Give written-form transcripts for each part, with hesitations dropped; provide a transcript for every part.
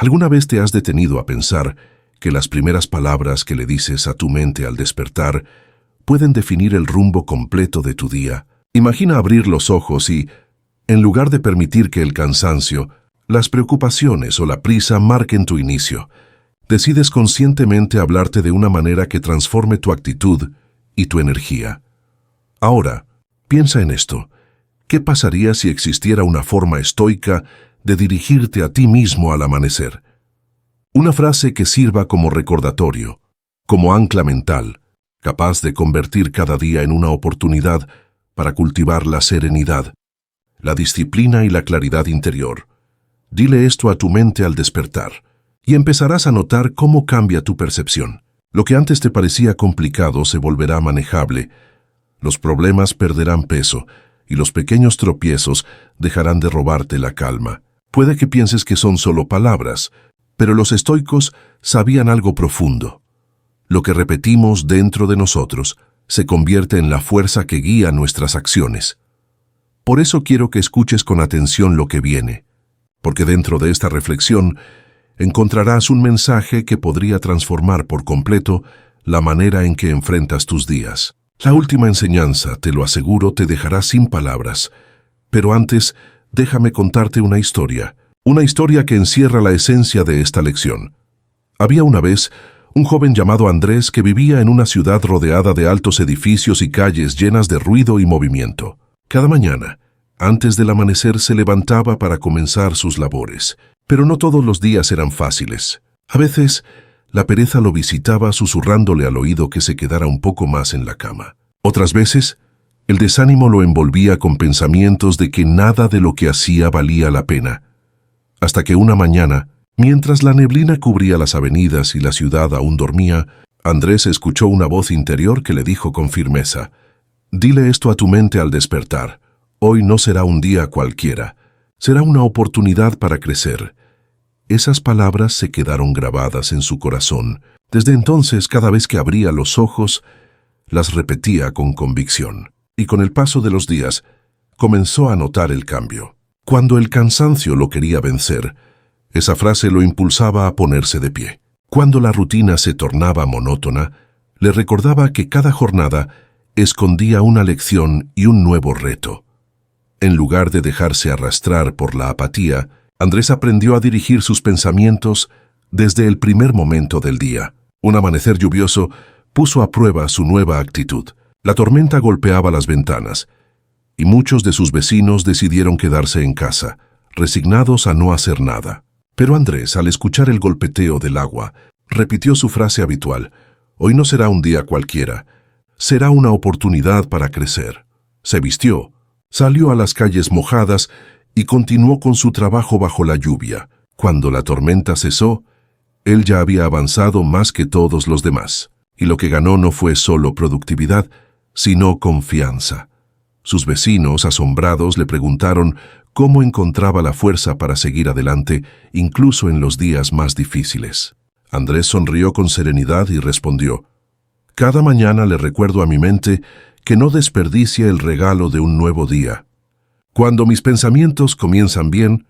¿Alguna vez te has detenido a pensar que las primeras palabras que le dices a tu mente al despertar pueden definir el rumbo completo de tu día? Imagina abrir los ojos y, en lugar de permitir que el cansancio, las preocupaciones o la prisa marquen tu inicio, decides conscientemente hablarte de una manera que transforme tu actitud y tu energía. Ahora, piensa en esto. ¿Qué pasaría si existiera una forma estoica de dirigirte a ti mismo al amanecer? Una frase que sirva como recordatorio, como ancla mental, capaz de convertir cada día en una oportunidad para cultivar la serenidad, la disciplina y la claridad interior. Dile esto a tu mente al despertar, y empezarás a notar cómo cambia tu percepción. Lo que antes te parecía complicado se volverá manejable, los problemas perderán peso, y los pequeños tropiezos dejarán de robarte la calma. Puede que pienses que son solo palabras, pero los estoicos sabían algo profundo. Lo que repetimos dentro de nosotros se convierte en la fuerza que guía nuestras acciones. Por eso quiero que escuches con atención lo que viene, porque dentro de esta reflexión encontrarás un mensaje que podría transformar por completo la manera en que enfrentas tus días. La última enseñanza, te lo aseguro, te dejará sin palabras. Pero antes, déjame contarte una historia que encierra la esencia de esta lección. Había una vez un joven llamado Andrés que vivía en una ciudad rodeada de altos edificios y calles llenas de ruido y movimiento. Cada mañana, antes del amanecer, se levantaba para comenzar sus labores. Pero no todos los días eran fáciles. A veces, la pereza lo visitaba susurrándole al oído que se quedara un poco más en la cama. Otras veces, el desánimo lo envolvía con pensamientos de que nada de lo que hacía valía la pena. Hasta que una mañana, mientras la neblina cubría las avenidas y la ciudad aún dormía, Andrés escuchó una voz interior que le dijo con firmeza: «Dile esto a tu mente al despertar. Hoy no será un día cualquiera. Será una oportunidad para crecer». Esas palabras se quedaron grabadas en su corazón. Desde entonces, cada vez que abría los ojos, las repetía con convicción. Y con el paso de los días, comenzó a notar el cambio. Cuando el cansancio lo quería vencer, esa frase lo impulsaba a ponerse de pie. Cuando la rutina se tornaba monótona, le recordaba que cada jornada escondía una lección y un nuevo reto. En lugar de dejarse arrastrar por la apatía, Andrés aprendió a dirigir sus pensamientos desde el primer momento del día. Un amanecer lluvioso puso a prueba su nueva actitud. La tormenta golpeaba las ventanas, y muchos de sus vecinos decidieron quedarse en casa, resignados a no hacer nada. Pero Andrés, al escuchar el golpeteo del agua, repitió su frase habitual: «Hoy no será un día cualquiera, será una oportunidad para crecer». Se vistió, salió a las calles mojadas y continuó con su trabajo bajo la lluvia. Cuando la tormenta cesó, él ya había avanzado más que todos los demás, y lo que ganó no fue solo productividad, sino confianza. Sus vecinos, asombrados, le preguntaron cómo encontraba la fuerza para seguir adelante, incluso en los días más difíciles. Andrés sonrió con serenidad y respondió: «Cada mañana le recuerdo a mi mente que no desperdicie el regalo de un nuevo día. Cuando mis pensamientos comienzan bien,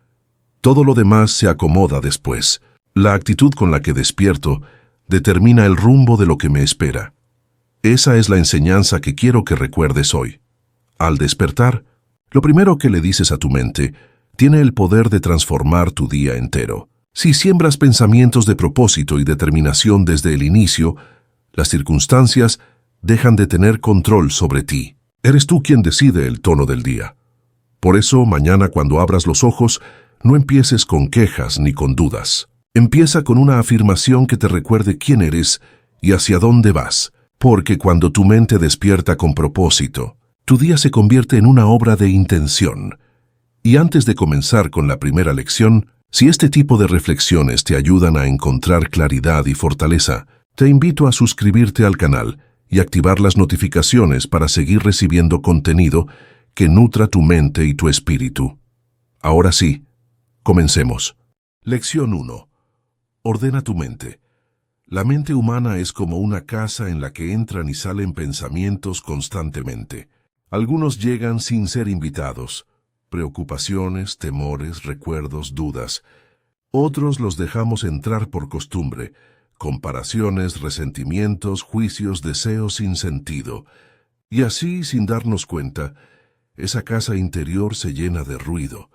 todo lo demás se acomoda después. La actitud con la que despierto determina el rumbo de lo que me espera». Esa es la enseñanza que quiero que recuerdes hoy. Al despertar, lo primero que le dices a tu mente tiene el poder de transformar tu día entero. Si siembras pensamientos de propósito y determinación desde el inicio, las circunstancias dejan de tener control sobre ti. Eres tú quien decide el tono del día. Por eso, mañana cuando abras los ojos, no empieces con quejas ni con dudas. Empieza con una afirmación que te recuerde quién eres y hacia dónde vas, porque cuando tu mente despierta con propósito, tu día se convierte en una obra de intención. Y antes de comenzar con la primera lección, si este tipo de reflexiones te ayudan a encontrar claridad y fortaleza, te invito a suscribirte al canal y activar las notificaciones para seguir recibiendo contenido que nutra tu mente y tu espíritu. Ahora sí, comencemos. Lección 1. Ordena tu mente. La mente humana es como una casa en la que entran y salen pensamientos constantemente. Algunos llegan sin ser invitados: preocupaciones, temores, recuerdos, dudas. Otros los dejamos entrar por costumbre, comparaciones, resentimientos, juicios, deseos sin sentido. Y así, sin darnos cuenta, esa casa interior se llena de ruido,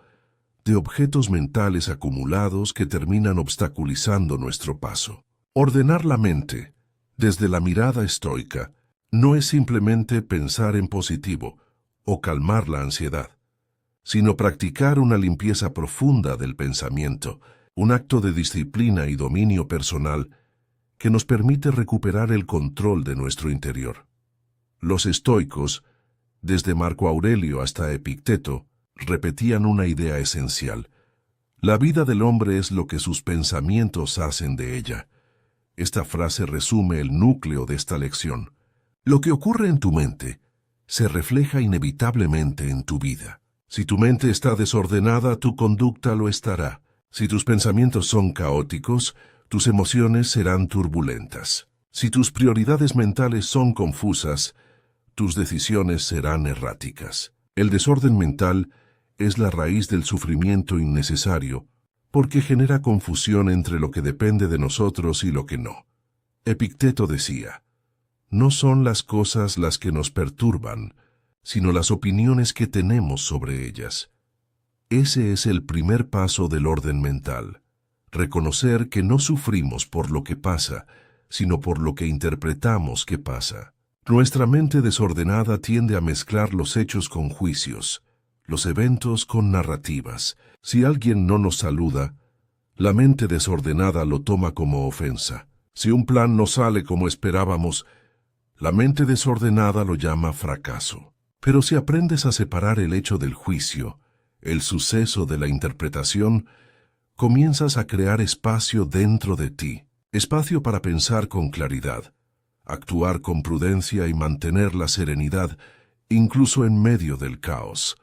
de objetos mentales acumulados que terminan obstaculizando nuestro paso. Ordenar la mente, desde la mirada estoica, no es simplemente pensar en positivo o calmar la ansiedad, sino practicar una limpieza profunda del pensamiento, un acto de disciplina y dominio personal que nos permite recuperar el control de nuestro interior. Los estoicos, desde Marco Aurelio hasta Epicteto, repetían una idea esencial. La vida del hombre es lo que sus pensamientos hacen de ella. Esta frase resume el núcleo de esta lección. Lo que ocurre en tu mente se refleja inevitablemente en tu vida. Si tu mente está desordenada, tu conducta lo estará. Si tus pensamientos son caóticos, tus emociones serán turbulentas. Si tus prioridades mentales son confusas, tus decisiones serán erráticas. El desorden mental es la raíz del sufrimiento innecesario, porque genera confusión entre lo que depende de nosotros y lo que no. Epicteto decía, no son las cosas las que nos perturban, sino las opiniones que tenemos sobre ellas. Ese es el primer paso del orden mental, reconocer que no sufrimos por lo que pasa, sino por lo que interpretamos que pasa. Nuestra mente desordenada tiende a mezclar los hechos con juicios, los eventos con narrativas. Si alguien no nos saluda, la mente desordenada lo toma como ofensa. Si un plan no sale como esperábamos, la mente desordenada lo llama fracaso. Pero si aprendes a separar el hecho del juicio, el suceso de la interpretación, comienzas a crear espacio dentro de ti, espacio para pensar con claridad, actuar con prudencia y mantener la serenidad, incluso en medio del caos.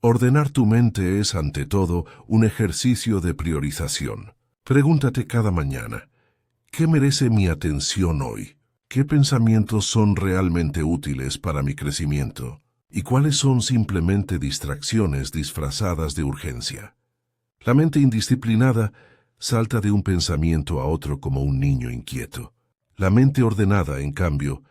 Ordenar tu mente es, ante todo, un ejercicio de priorización. Pregúntate cada mañana, ¿qué merece mi atención hoy? ¿Qué pensamientos son realmente útiles para mi crecimiento? ¿Y cuáles son simplemente distracciones disfrazadas de urgencia? La mente indisciplinada salta de un pensamiento a otro como un niño inquieto. La mente ordenada, en cambio,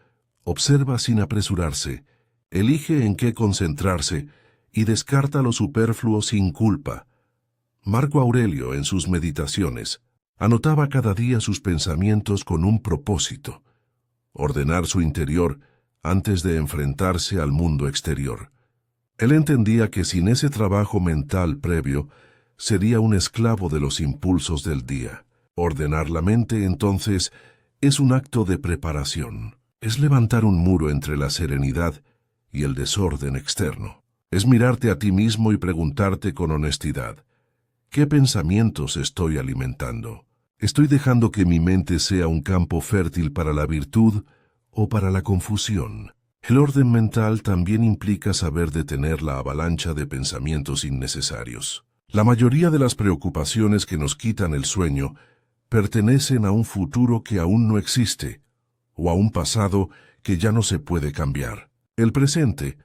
observa sin apresurarse, elige en qué concentrarse y descarta lo superfluo sin culpa. Marco Aurelio, en sus meditaciones, anotaba cada día sus pensamientos con un propósito: ordenar su interior antes de enfrentarse al mundo exterior. Él entendía que sin ese trabajo mental previo, sería un esclavo de los impulsos del día. Ordenar la mente, entonces, es un acto de preparación. Es levantar un muro entre la serenidad y el desorden externo. Es mirarte a ti mismo y preguntarte con honestidad, ¿qué pensamientos estoy alimentando? ¿Estoy dejando que mi mente sea un campo fértil para la virtud o para la confusión? El orden mental también implica saber detener la avalancha de pensamientos innecesarios. La mayoría de las preocupaciones que nos quitan el sueño pertenecen a un futuro que aún no existe, o a un pasado que ya no se puede cambiar. El presente,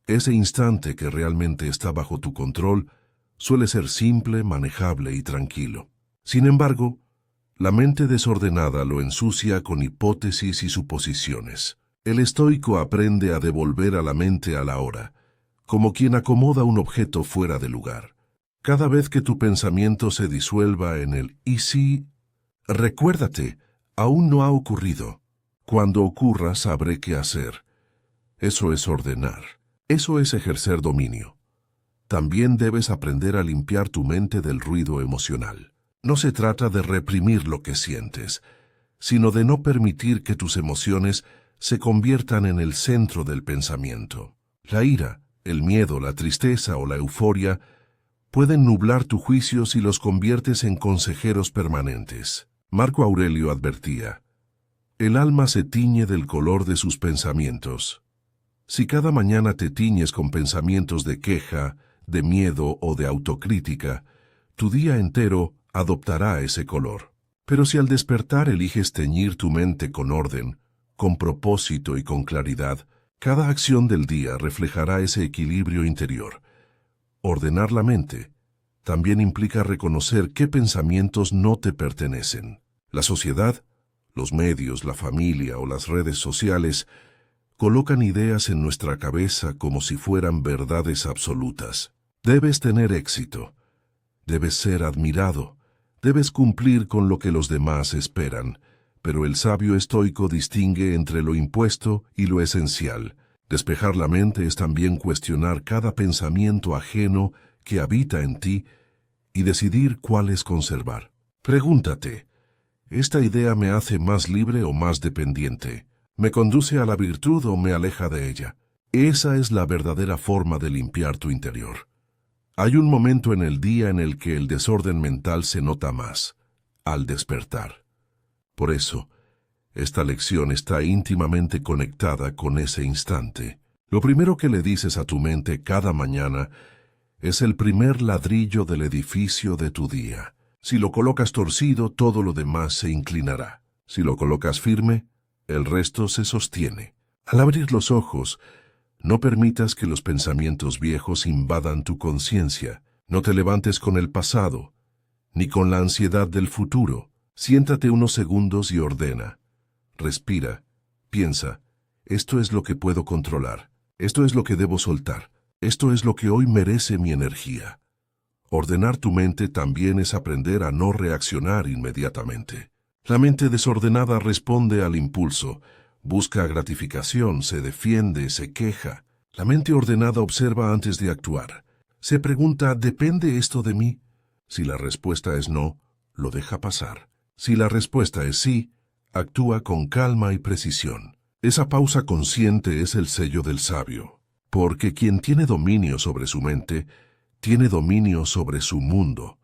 ese instante que realmente está bajo tu control, suele ser simple, manejable y tranquilo. Sin embargo, la mente desordenada lo ensucia con hipótesis y suposiciones. El estoico aprende a devolver a la mente a la hora, como quien acomoda un objeto fuera de lugar. Cada vez que tu pensamiento se disuelva en el «y si», recuérdate, aún no ha ocurrido. Cuando ocurra sabré qué hacer. Eso es ordenar. Eso es ejercer dominio. También debes aprender a limpiar tu mente del ruido emocional. No se trata de reprimir lo que sientes, sino de no permitir que tus emociones se conviertan en el centro del pensamiento. La ira, el miedo, la tristeza o la euforia pueden nublar tu juicio si los conviertes en consejeros permanentes. Marco Aurelio advertía, el alma se tiñe del color de sus pensamientos. Si cada mañana te tiñes con pensamientos de queja, de miedo o de autocrítica, tu día entero adoptará ese color. Pero si al despertar eliges teñir tu mente con orden, con propósito y con claridad, cada acción del día reflejará ese equilibrio interior. Ordenar la mente también implica reconocer qué pensamientos no te pertenecen. La sociedad, los medios, la familia o las redes sociales colocan ideas en nuestra cabeza como si fueran verdades absolutas. Debes tener éxito, debes ser admirado, debes cumplir con lo que los demás esperan, pero el sabio estoico distingue entre lo impuesto y lo esencial. Despejar la mente es también cuestionar cada pensamiento ajeno que habita en ti y decidir cuáles conservar. Pregúntate, ¿esta idea me hace más libre o más dependiente? ¿Me conduce a la virtud o me aleja de ella? Esa es la verdadera forma de limpiar tu interior. Hay un momento en el día en el que el desorden mental se nota más, al despertar. Por eso, esta lección está íntimamente conectada con ese instante. Lo primero que le dices a tu mente cada mañana es el primer ladrillo del edificio de tu día. Si lo colocas torcido, todo lo demás se inclinará. Si lo colocas firme, el resto se sostiene. Al abrir los ojos, no permitas que los pensamientos viejos invadan tu conciencia. No te levantes con el pasado, ni con la ansiedad del futuro. Siéntate unos segundos y ordena. Respira, piensa, esto es lo que puedo controlar, esto es lo que debo soltar, esto es lo que hoy merece mi energía. Ordenar tu mente también es aprender a no reaccionar inmediatamente. La mente desordenada responde al impulso, busca gratificación, se defiende, se queja. La mente ordenada observa antes de actuar. Se pregunta, ¿depende esto de mí? Si la respuesta es no, lo deja pasar. Si la respuesta es sí, actúa con calma y precisión. Esa pausa consciente es el sello del sabio, porque quien tiene dominio sobre su mente, tiene dominio sobre su mundo.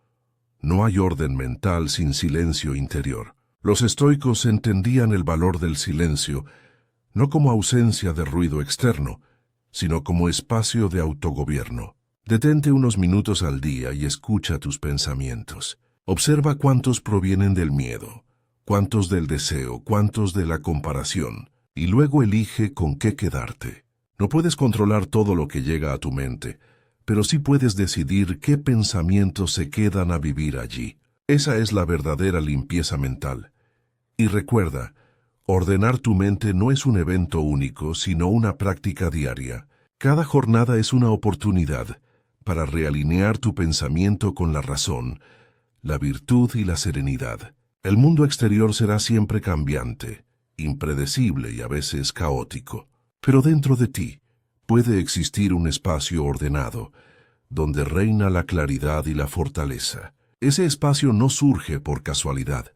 No hay orden mental sin silencio interior. Los estoicos entendían el valor del silencio, no como ausencia de ruido externo, sino como espacio de autogobierno. Detente unos minutos al día y escucha tus pensamientos. Observa cuántos provienen del miedo, cuántos del deseo, cuántos de la comparación, y luego elige con qué quedarte. No puedes controlar todo lo que llega a tu mente, pero sí puedes decidir qué pensamientos se quedan a vivir allí. Esa es la verdadera limpieza mental. Y recuerda, ordenar tu mente no es un evento único, sino una práctica diaria. Cada jornada es una oportunidad para realinear tu pensamiento con la razón, la virtud y la serenidad. El mundo exterior será siempre cambiante, impredecible y a veces caótico. Pero dentro de ti puede existir un espacio ordenado, donde reina la claridad y la fortaleza. Ese espacio no surge por casualidad.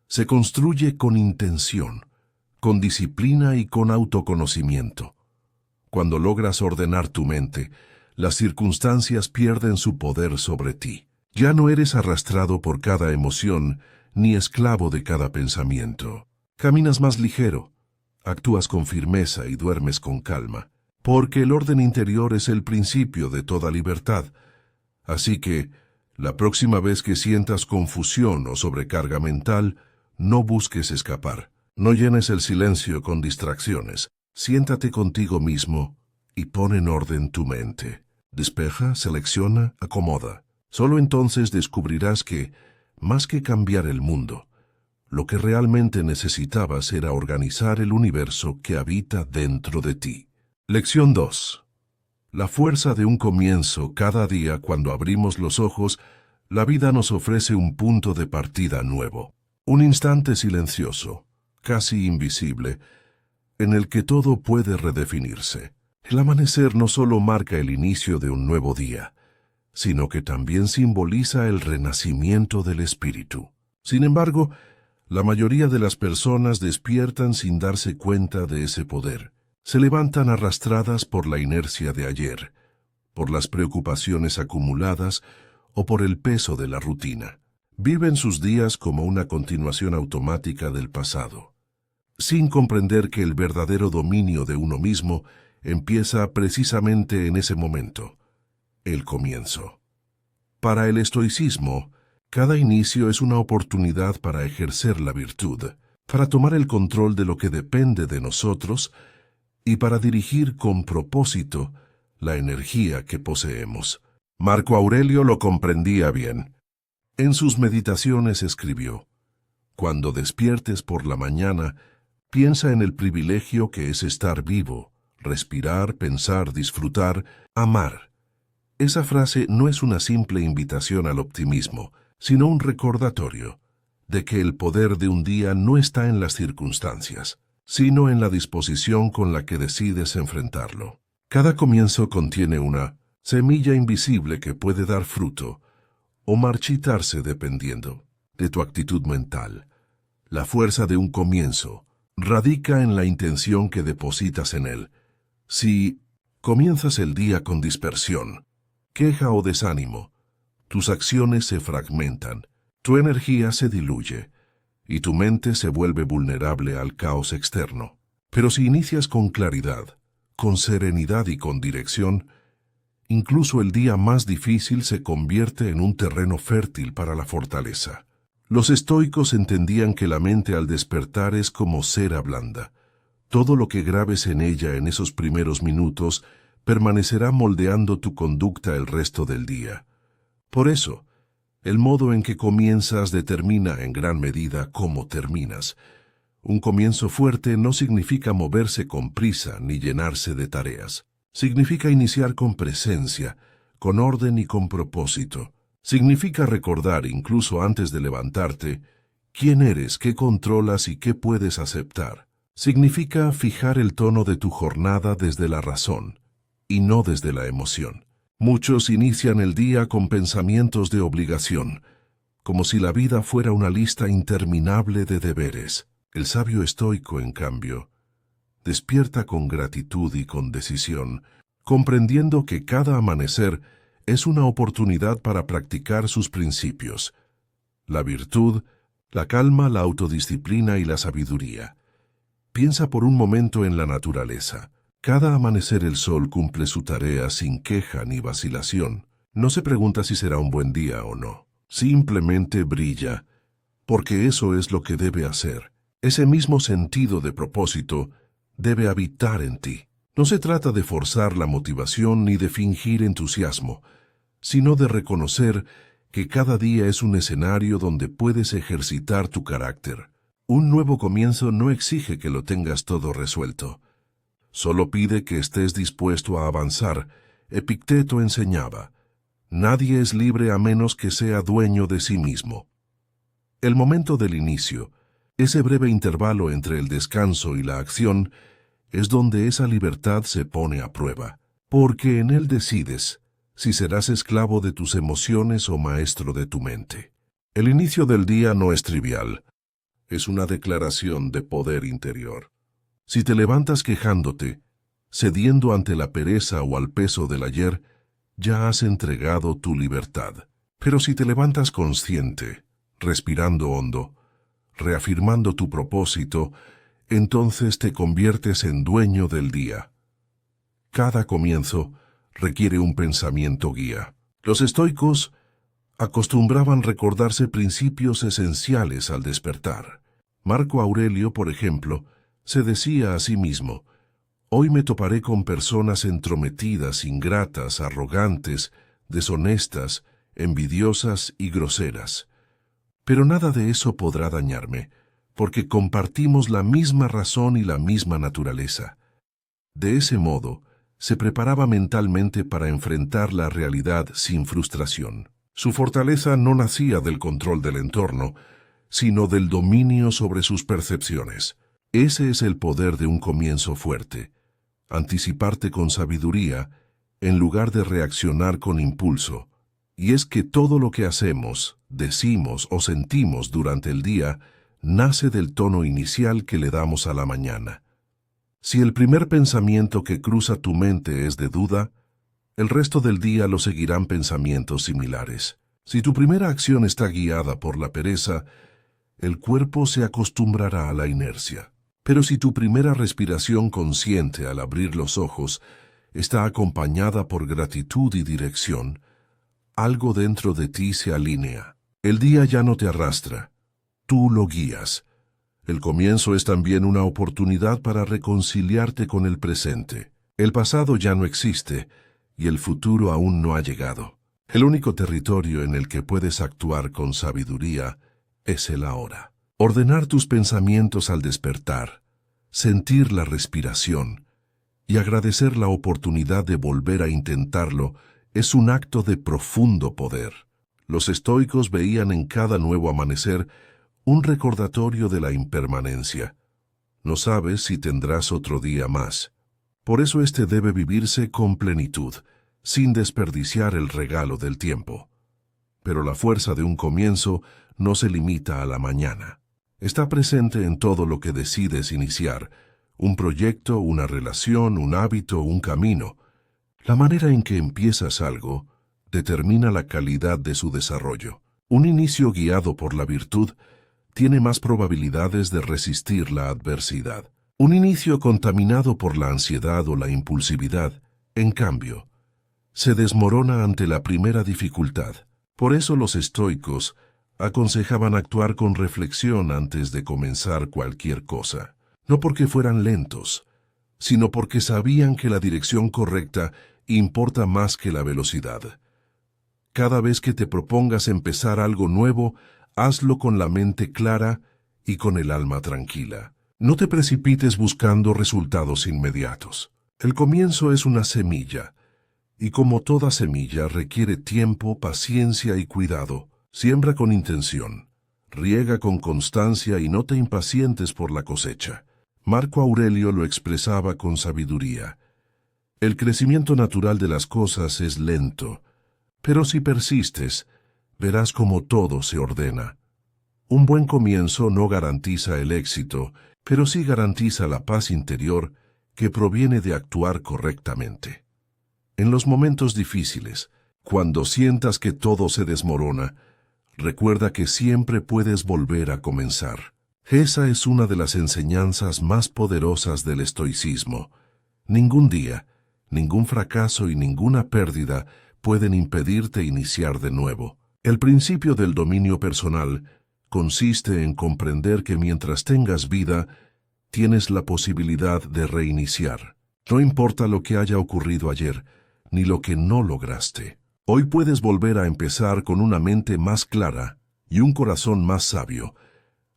Se construye con intención, con disciplina y con autoconocimiento. Cuando logras ordenar tu mente, las circunstancias pierden su poder sobre ti. Ya no eres arrastrado por cada emoción, ni esclavo de cada pensamiento. Caminas más ligero, actúas con firmeza y duermes con calma, porque el orden interior es el principio de toda libertad. Así que, la próxima vez que sientas confusión o sobrecarga mental, no busques escapar. No llenes el silencio con distracciones. Siéntate contigo mismo y pon en orden tu mente. Despeja, selecciona, acomoda. Solo entonces descubrirás que, más que cambiar el mundo, lo que realmente necesitabas era organizar el universo que habita dentro de ti. Lección 2. La fuerza de un comienzo. Cada día cuando abrimos los ojos, la vida nos ofrece un punto de partida nuevo. Un instante silencioso, casi invisible, en el que todo puede redefinirse. El amanecer no solo marca el inicio de un nuevo día, sino que también simboliza el renacimiento del espíritu. Sin embargo, la mayoría de las personas despiertan sin darse cuenta de ese poder. Se levantan arrastradas por la inercia de ayer, por las preocupaciones acumuladas o por el peso de la rutina. Viven sus días como una continuación automática del pasado, sin comprender que el verdadero dominio de uno mismo empieza precisamente en ese momento, el comienzo. Para el estoicismo, cada inicio es una oportunidad para ejercer la virtud, para tomar el control de lo que depende de nosotros y para dirigir con propósito la energía que poseemos. Marco Aurelio lo comprendía bien. En sus meditaciones escribió: «Cuando despiertes por la mañana, piensa en el privilegio que es estar vivo, respirar, pensar, disfrutar, amar». Esa frase no es una simple invitación al optimismo, sino un recordatorio de que el poder de un día no está en las circunstancias, sino en la disposición con la que decides enfrentarlo. Cada comienzo contiene una semilla invisible que puede dar fruto o marchitarse dependiendo de tu actitud mental. La fuerza de un comienzo radica en la intención que depositas en él. Si comienzas el día con dispersión, queja o desánimo, tus acciones se fragmentan, tu energía se diluye y tu mente se vuelve vulnerable al caos externo. Pero si inicias con claridad, con serenidad y con dirección, incluso el día más difícil se convierte en un terreno fértil para la fortaleza. Los estoicos entendían que la mente al despertar es como cera blanda. Todo lo que grabes en ella en esos primeros minutos permanecerá moldeando tu conducta el resto del día. Por eso, el modo en que comienzas determina en gran medida cómo terminas. Un comienzo fuerte no significa moverse con prisa ni llenarse de tareas. Significa iniciar con presencia, con orden y con propósito. Significa recordar, incluso antes de levantarte, quién eres, qué controlas y qué puedes aceptar. Significa fijar el tono de tu jornada desde la razón y no desde la emoción. Muchos inician el día con pensamientos de obligación, como si la vida fuera una lista interminable de deberes. El sabio estoico, en cambio, despierta con gratitud y con decisión, comprendiendo que cada amanecer es una oportunidad para practicar sus principios: la virtud, la calma, la autodisciplina y la sabiduría. Piensa por un momento en la naturaleza. Cada amanecer el sol cumple su tarea sin queja ni vacilación. No se pregunta si será un buen día o no. Simplemente brilla, porque eso es lo que debe hacer. Ese mismo sentido de propósito debe habitar en ti. No se trata de forzar la motivación ni de fingir entusiasmo, sino de reconocer que cada día es un escenario donde puedes ejercitar tu carácter. Un nuevo comienzo no exige que lo tengas todo resuelto. Solo pide que estés dispuesto a avanzar. Epicteto enseñaba: nadie es libre a menos que sea dueño de sí mismo. El momento del inicio, ese breve intervalo entre el descanso y la acción, es donde esa libertad se pone a prueba, porque en él decides si serás esclavo de tus emociones o maestro de tu mente. El inicio del día no es trivial, es una declaración de poder interior. Si te levantas quejándote, cediendo ante la pereza o al peso del ayer, ya has entregado tu libertad. Pero si te levantas consciente, respirando hondo, reafirmando tu propósito, entonces te conviertes en dueño del día. Cada comienzo requiere un pensamiento guía. Los estoicos acostumbraban recordarse principios esenciales al despertar. Marco Aurelio, por ejemplo, se decía a sí mismo: hoy me toparé con personas entrometidas, ingratas, arrogantes, deshonestas, envidiosas y groseras. Pero nada de eso podrá dañarme, porque compartimos la misma razón y la misma naturaleza. De ese modo, se preparaba mentalmente para enfrentar la realidad sin frustración. Su fortaleza no nacía del control del entorno, sino del dominio sobre sus percepciones. Ese es el poder de un comienzo fuerte: anticiparte con sabiduría en lugar de reaccionar con impulso. Y es que todo lo que hacemos, decimos o sentimos durante el día nace del tono inicial que le damos a la mañana. Si el primer pensamiento que cruza tu mente es de duda, el resto del día lo seguirán pensamientos similares. Si tu primera acción está guiada por la pereza, el cuerpo se acostumbrará a la inercia. Pero si tu primera respiración consciente al abrir los ojos está acompañada por gratitud y dirección, algo dentro de ti se alinea. El día ya no te arrastra, tú lo guías. El comienzo es también una oportunidad para reconciliarte con el presente. El pasado ya no existe y el futuro aún no ha llegado. El único territorio en el que puedes actuar con sabiduría es el ahora. Ordenar tus pensamientos al despertar, sentir la respiración y agradecer la oportunidad de volver a intentarlo es un acto de profundo poder. Los estoicos veían en cada nuevo amanecer un recordatorio de la impermanencia. No sabes si tendrás otro día más. Por eso este debe vivirse con plenitud, sin desperdiciar el regalo del tiempo. Pero la fuerza de un comienzo no se limita a la mañana. Está presente en todo lo que decides iniciar, un proyecto, una relación, un hábito, un camino. La manera en que empiezas algo determina la calidad de su desarrollo. Un inicio guiado por la virtud tiene más probabilidades de resistir la adversidad. Un inicio contaminado por la ansiedad o la impulsividad, en cambio, se desmorona ante la primera dificultad. Por eso los estoicos aconsejaban actuar con reflexión antes de comenzar cualquier cosa. No porque fueran lentos, sino porque sabían que la dirección correcta importa más que la velocidad. Cada vez que te propongas empezar algo nuevo, hazlo con la mente clara y con el alma tranquila. No te precipites buscando resultados inmediatos. El comienzo es una semilla, y como toda semilla requiere tiempo, paciencia y cuidado. Siembra con intención, riega con constancia y no te impacientes por la cosecha. Marco Aurelio lo expresaba con sabiduría. El crecimiento natural de las cosas es lento, pero si persistes, verás cómo todo se ordena. Un buen comienzo no garantiza el éxito, pero sí garantiza la paz interior que proviene de actuar correctamente. En los momentos difíciles, cuando sientas que todo se desmorona, recuerda que siempre puedes volver a comenzar. Esa es una de las enseñanzas más poderosas del estoicismo. Ningún día, ningún fracaso y ninguna pérdida pueden impedirte iniciar de nuevo. El principio del dominio personal consiste en comprender que mientras tengas vida, tienes la posibilidad de reiniciar. No importa lo que haya ocurrido ayer, ni lo que no lograste. Hoy puedes volver a empezar con una mente más clara y un corazón más sabio.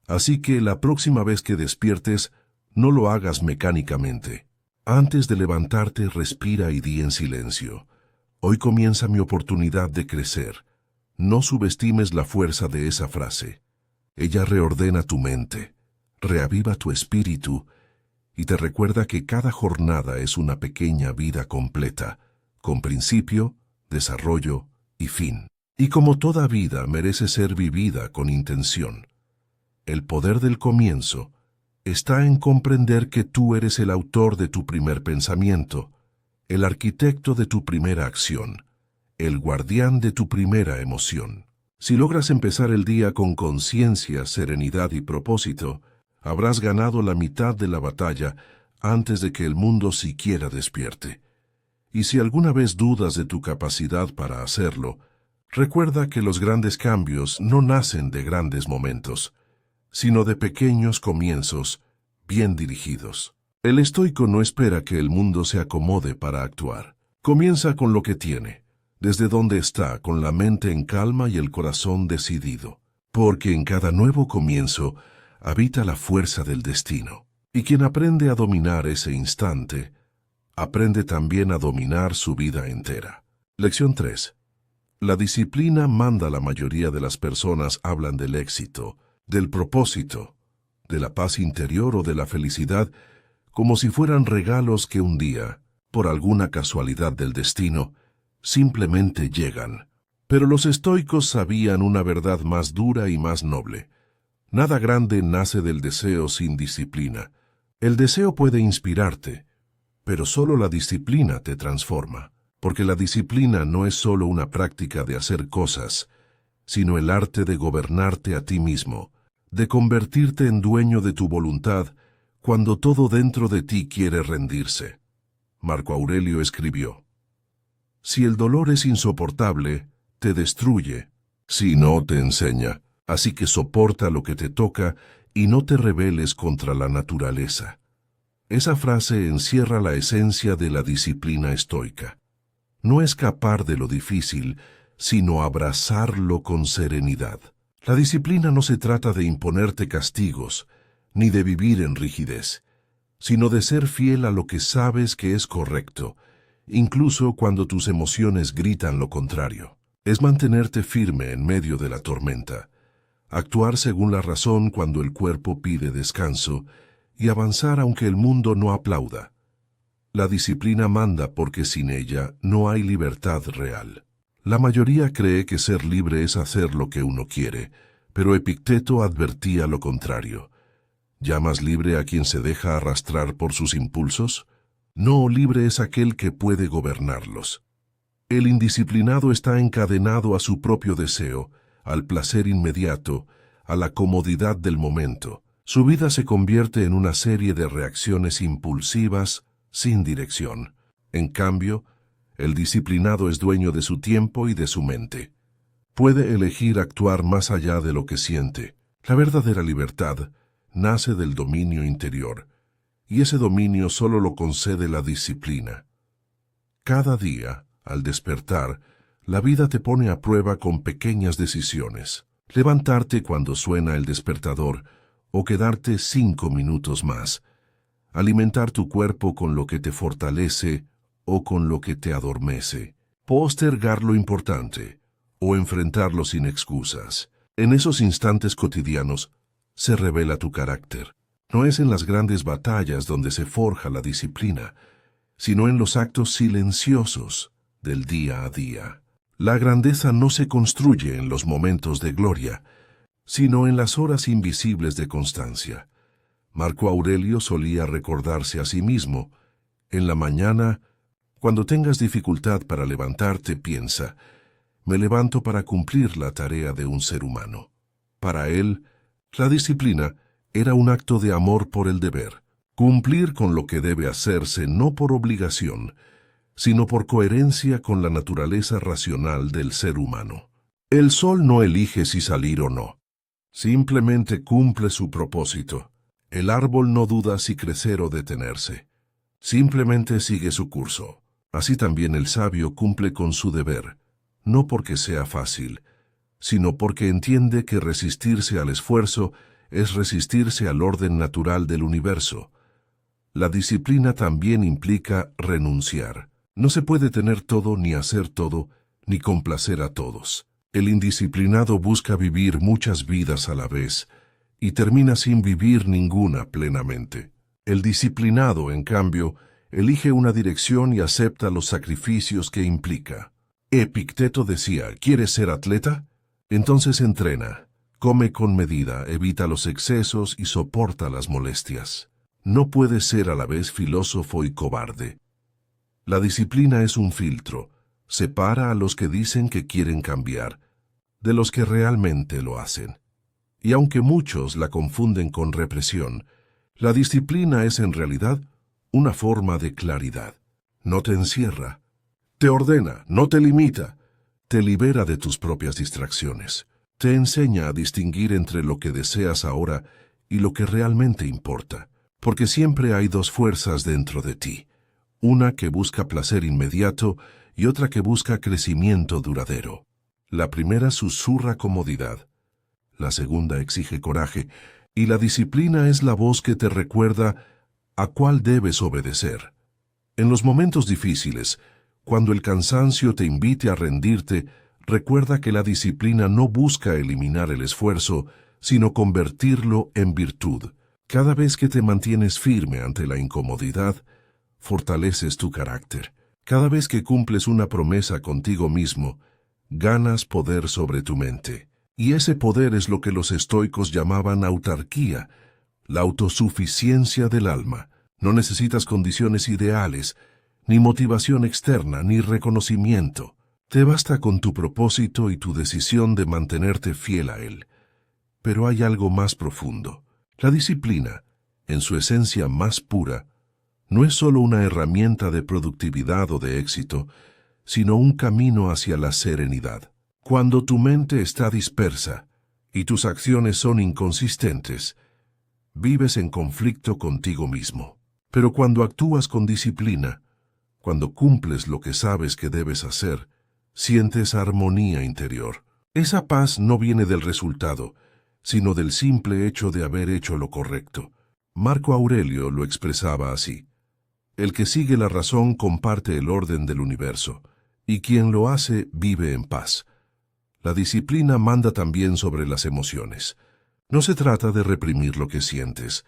Así que la próxima vez que despiertes, no lo hagas mecánicamente. Antes de levantarte, respira y di en silencio: hoy comienza mi oportunidad de crecer. No subestimes la fuerza de esa frase. Ella reordena tu mente, reaviva tu espíritu y te recuerda que cada jornada es una pequeña vida completa, con principio, desarrollo y fin. Y como toda vida merece ser vivida con intención. El poder del comienzo está en comprender que tú eres el autor de tu primer pensamiento, el arquitecto de tu primera acción, el guardián de tu primera emoción. Si logras empezar el día con conciencia, serenidad y propósito, habrás ganado la mitad de la batalla antes de que el mundo siquiera despierte. Y si alguna vez dudas de tu capacidad para hacerlo, recuerda que los grandes cambios no nacen de grandes momentos, sino de pequeños comienzos bien dirigidos. El estoico no espera que el mundo se acomode para actuar. Comienza con lo que tiene, desde donde está, con la mente en calma y el corazón decidido, porque en cada nuevo comienzo habita la fuerza del destino. Y quien aprende a dominar ese instante, aprende también a dominar su vida entera. Lección 3. La disciplina manda. La mayoría de las personas hablan del éxito, del propósito, de la paz interior o de la felicidad, como si fueran regalos que un día, por alguna casualidad del destino, simplemente llegan. Pero los estoicos sabían una verdad más dura y más noble. Nada grande nace del deseo sin disciplina. El deseo puede inspirarte, pero solo la disciplina te transforma, porque la disciplina no es solo una práctica de hacer cosas, sino el arte de gobernarte a ti mismo, de convertirte en dueño de tu voluntad cuando todo dentro de ti quiere rendirse. Marco Aurelio escribió: si el dolor es insoportable, te destruye; si no, te enseña. Así que soporta lo que te toca y no te rebeles contra la naturaleza. Esa frase encierra la esencia de la disciplina estoica. No escapar de lo difícil, sino abrazarlo con serenidad. La disciplina no se trata de imponerte castigos, ni de vivir en rigidez, sino de ser fiel a lo que sabes que es correcto, incluso cuando tus emociones gritan lo contrario. Es mantenerte firme en medio de la tormenta, actuar según la razón cuando el cuerpo pide descanso y avanzar aunque el mundo no aplauda. La disciplina manda porque sin ella no hay libertad real. La mayoría cree que ser libre es hacer lo que uno quiere, pero Epicteto advertía lo contrario. ¿Llamas libre a quien se deja arrastrar por sus impulsos? No, libre es aquel que puede gobernarlos. El indisciplinado está encadenado a su propio deseo, al placer inmediato, a la comodidad del momento. Su vida se convierte en una serie de reacciones impulsivas, sin dirección. En cambio, el disciplinado es dueño de su tiempo y de su mente. Puede elegir actuar más allá de lo que siente. La verdadera libertad nace del dominio interior, y ese dominio solo lo concede la disciplina. Cada día, al despertar, la vida te pone a prueba con pequeñas decisiones. Levantarte cuando suena el despertador o quedarte 5 minutos más. Alimentar tu cuerpo con lo que te fortalece o con lo que te adormece. Postergar lo importante o enfrentarlo sin excusas. En esos instantes cotidianos se revela tu carácter. No es en las grandes batallas donde se forja la disciplina, sino en los actos silenciosos del día a día. La grandeza no se construye en los momentos de gloria, sino en las horas invisibles de constancia. Marco Aurelio solía recordarse a sí mismo: en la mañana, cuando tengas dificultad para levantarte, piensa: me levanto para cumplir la tarea de un ser humano. Para él, la disciplina era un acto de amor por el deber, cumplir con lo que debe hacerse no por obligación, sino por coherencia con la naturaleza racional del ser humano. El sol no elige si salir o no, simplemente cumple su propósito. El árbol no duda si crecer o detenerse, simplemente sigue su curso. Así también el sabio cumple con su deber, no porque sea fácil, sino porque entiende que resistirse al esfuerzo es resistirse al orden natural del universo. La disciplina también implica renunciar. No se puede tener todo, ni hacer todo, ni complacer a todos. El indisciplinado busca vivir muchas vidas a la vez y termina sin vivir ninguna plenamente. El disciplinado, en cambio, elige una dirección y acepta los sacrificios que implica. Epicteto decía: ¿quieres ser atleta? Entonces entrena, come con medida, evita los excesos y soporta las molestias. No puedes ser a la vez filósofo y cobarde. La disciplina es un filtro, separa a los que dicen que quieren cambiar, de los que realmente lo hacen. Y aunque muchos la confunden con represión, la disciplina es en realidad una forma de claridad. No te encierra, te ordena, no te limita, te libera de tus propias distracciones, te enseña a distinguir entre lo que deseas ahora y lo que realmente importa, porque siempre hay dos fuerzas dentro de ti, una que busca placer inmediato y otra que busca crecimiento duradero. La primera susurra comodidad, la segunda exige coraje, y la disciplina es la voz que te recuerda a cuál debes obedecer. En los momentos difíciles, cuando el cansancio te invite a rendirte, recuerda que la disciplina no busca eliminar el esfuerzo, sino convertirlo en virtud. Cada vez que te mantienes firme ante la incomodidad, fortaleces tu carácter. Cada vez que cumples una promesa contigo mismo, ganas poder sobre tu mente. Y ese poder es lo que los estoicos llamaban autarquía, la autosuficiencia del alma. No necesitas condiciones ideales, ni motivación externa, ni reconocimiento. Te basta con tu propósito y tu decisión de mantenerte fiel a él. Pero hay algo más profundo. La disciplina, en su esencia más pura, no es solo una herramienta de productividad o de éxito, sino un camino hacia la serenidad. Cuando tu mente está dispersa y tus acciones son inconsistentes, vives en conflicto contigo mismo. Pero cuando actúas con disciplina, cuando cumples lo que sabes que debes hacer, Sientes armonía interior. Esa paz no viene del resultado, sino del simple hecho de haber hecho lo correcto. Marco Aurelio lo expresaba así: el que sigue la razón comparte el orden del universo, y quien lo hace vive en paz. La disciplina manda también sobre las emociones. No se trata de reprimir lo que sientes,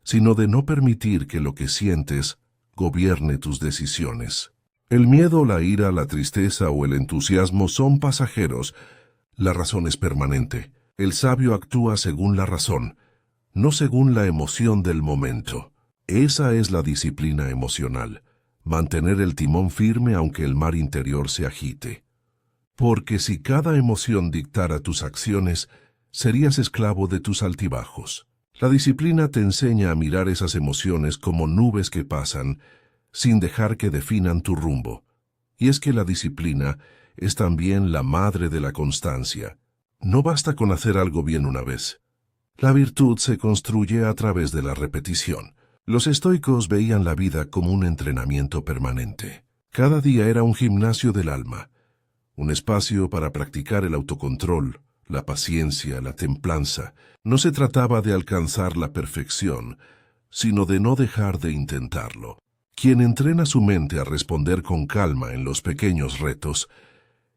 sino de no permitir que lo que sientes gobierne tus decisiones. El miedo, la ira, la tristeza o el entusiasmo son pasajeros. La razón es permanente. El sabio actúa según la razón, no según la emoción del momento. Esa es la disciplina emocional, mantener el timón firme aunque el mar interior se agite. Porque si cada emoción dictara tus acciones, serías esclavo de tus altibajos. La disciplina te enseña a mirar esas emociones como nubes que pasan, sin dejar que definan tu rumbo. Y es que la disciplina es también la madre de la constancia. No basta con hacer algo bien una vez. La virtud se construye a través de la repetición. Los estoicos veían la vida como un entrenamiento permanente. Cada día era un gimnasio del alma, un espacio para practicar el autocontrol, la paciencia, la templanza. No se trataba de alcanzar la perfección, sino de no dejar de intentarlo. Quien entrena su mente a responder con calma en los pequeños retos,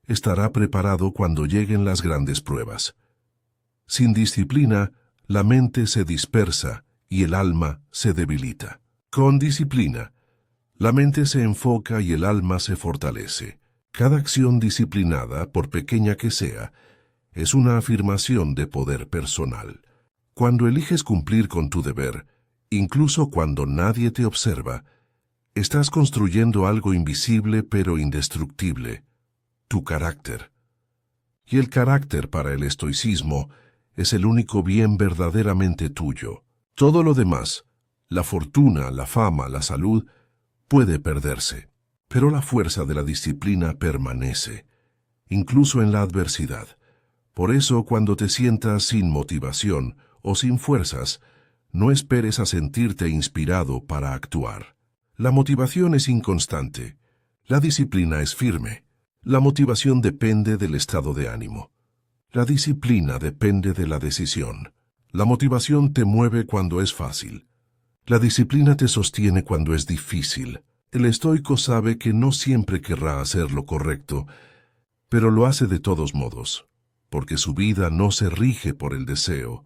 estará preparado cuando lleguen las grandes pruebas. Sin disciplina, la mente se dispersa y el alma se debilita. Con disciplina, la mente se enfoca y el alma se fortalece. Cada acción disciplinada, por pequeña que sea, es una afirmación de poder personal. Cuando eliges cumplir con tu deber, incluso cuando nadie te observa, estás construyendo algo invisible pero indestructible: tu carácter. Y el carácter para el estoicismo es el único bien verdaderamente tuyo. Todo lo demás, la fortuna, la fama, la salud, puede perderse, pero la fuerza de la disciplina permanece, incluso en la adversidad. Por eso, cuando te sientas sin motivación o sin fuerzas, no esperes a sentirte inspirado para actuar. La motivación es inconstante, la disciplina es firme. La motivación depende del estado de ánimo. La disciplina depende de la decisión. La motivación te mueve cuando es fácil. La disciplina te sostiene cuando es difícil. El estoico sabe que no siempre querrá hacer lo correcto, pero lo hace de todos modos, porque su vida no se rige por el deseo,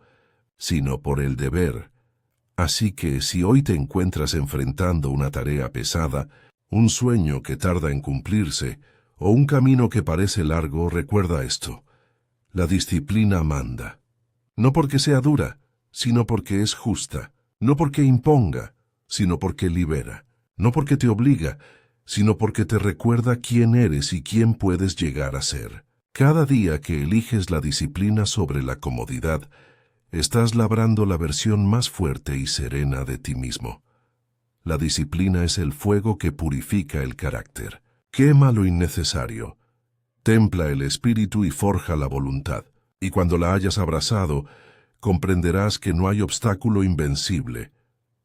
sino por el deber. Así que si hoy te encuentras enfrentando una tarea pesada, un sueño que tarda en cumplirse, o un camino que parece largo, recuerda esto: la disciplina manda. No porque sea dura, sino porque es justa. No porque imponga, sino porque libera. No porque te obliga, sino porque te recuerda quién eres y quién puedes llegar a ser. Cada día que eliges la disciplina sobre la comodidad, estás labrando la versión más fuerte y serena de ti mismo. La disciplina es el fuego que purifica el carácter. Quema lo innecesario, templa el espíritu y forja la voluntad. Y cuando la hayas abrazado, comprenderás que no hay obstáculo invencible,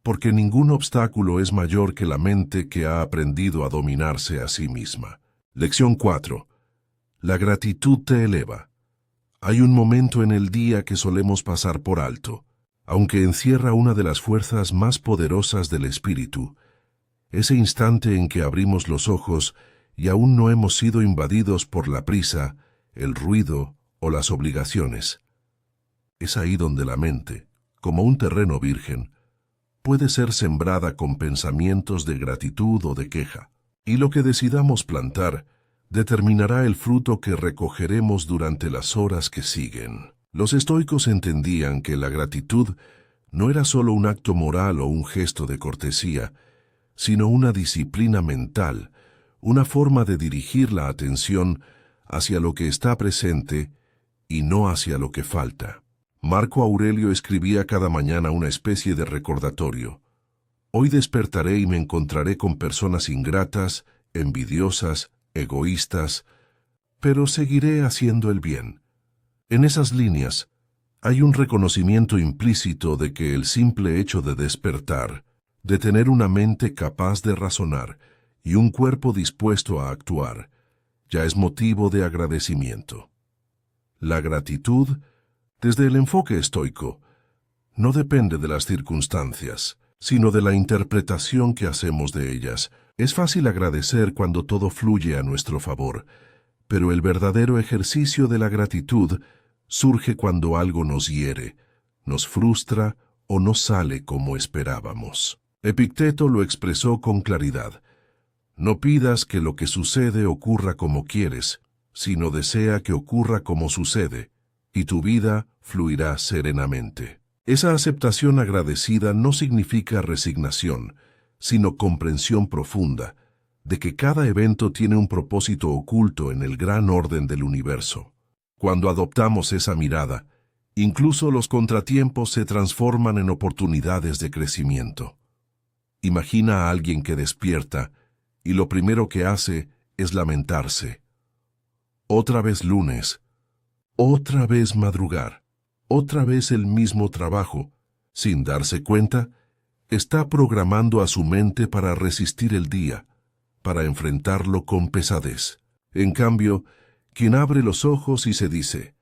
porque ningún obstáculo es mayor que la mente que ha aprendido a dominarse a sí misma. Lección 4. La gratitud te eleva. Hay un momento en el día que solemos pasar por alto, aunque encierra una de las fuerzas más poderosas del espíritu, ese instante en que abrimos los ojos y aún no hemos sido invadidos por la prisa, el ruido o las obligaciones. Es ahí donde la mente, como un terreno virgen, puede ser sembrada con pensamientos de gratitud o de queja, y lo que decidamos plantar determinará el fruto que recogeremos durante las horas que siguen. Los estoicos entendían que la gratitud no era solo un acto moral o un gesto de cortesía, sino una disciplina mental, una forma de dirigir la atención hacia lo que está presente y no hacia lo que falta. Marco Aurelio escribía cada mañana una especie de recordatorio: hoy despertaré y me encontraré con personas ingratas, envidiosas, egoístas, pero seguiré haciendo el bien. En esas líneas hay un reconocimiento implícito de que el simple hecho de despertar, de tener una mente capaz de razonar y un cuerpo dispuesto a actuar, ya es motivo de agradecimiento. La gratitud, desde el enfoque estoico, no depende de las circunstancias, sino de la interpretación que hacemos de ellas. Es fácil agradecer cuando todo fluye a nuestro favor, pero el verdadero ejercicio de la gratitud surge cuando algo nos hiere, nos frustra o no sale como esperábamos. Epicteto lo expresó con claridad. No pidas que lo que sucede ocurra como quieres, sino desea que ocurra como sucede, y tu vida fluirá serenamente. Esa aceptación agradecida no significa resignación, sino comprensión profunda de que cada evento tiene un propósito oculto en el gran orden del universo. Cuando adoptamos esa mirada, incluso los contratiempos se transforman en oportunidades de crecimiento. Imagina a alguien que despierta y lo primero que hace es lamentarse. Otra vez lunes, otra vez madrugar, otra vez el mismo trabajo. Sin darse cuenta, está programando a su mente para resistir el día, para enfrentarlo con pesadez. En cambio, quien abre los ojos y se dice,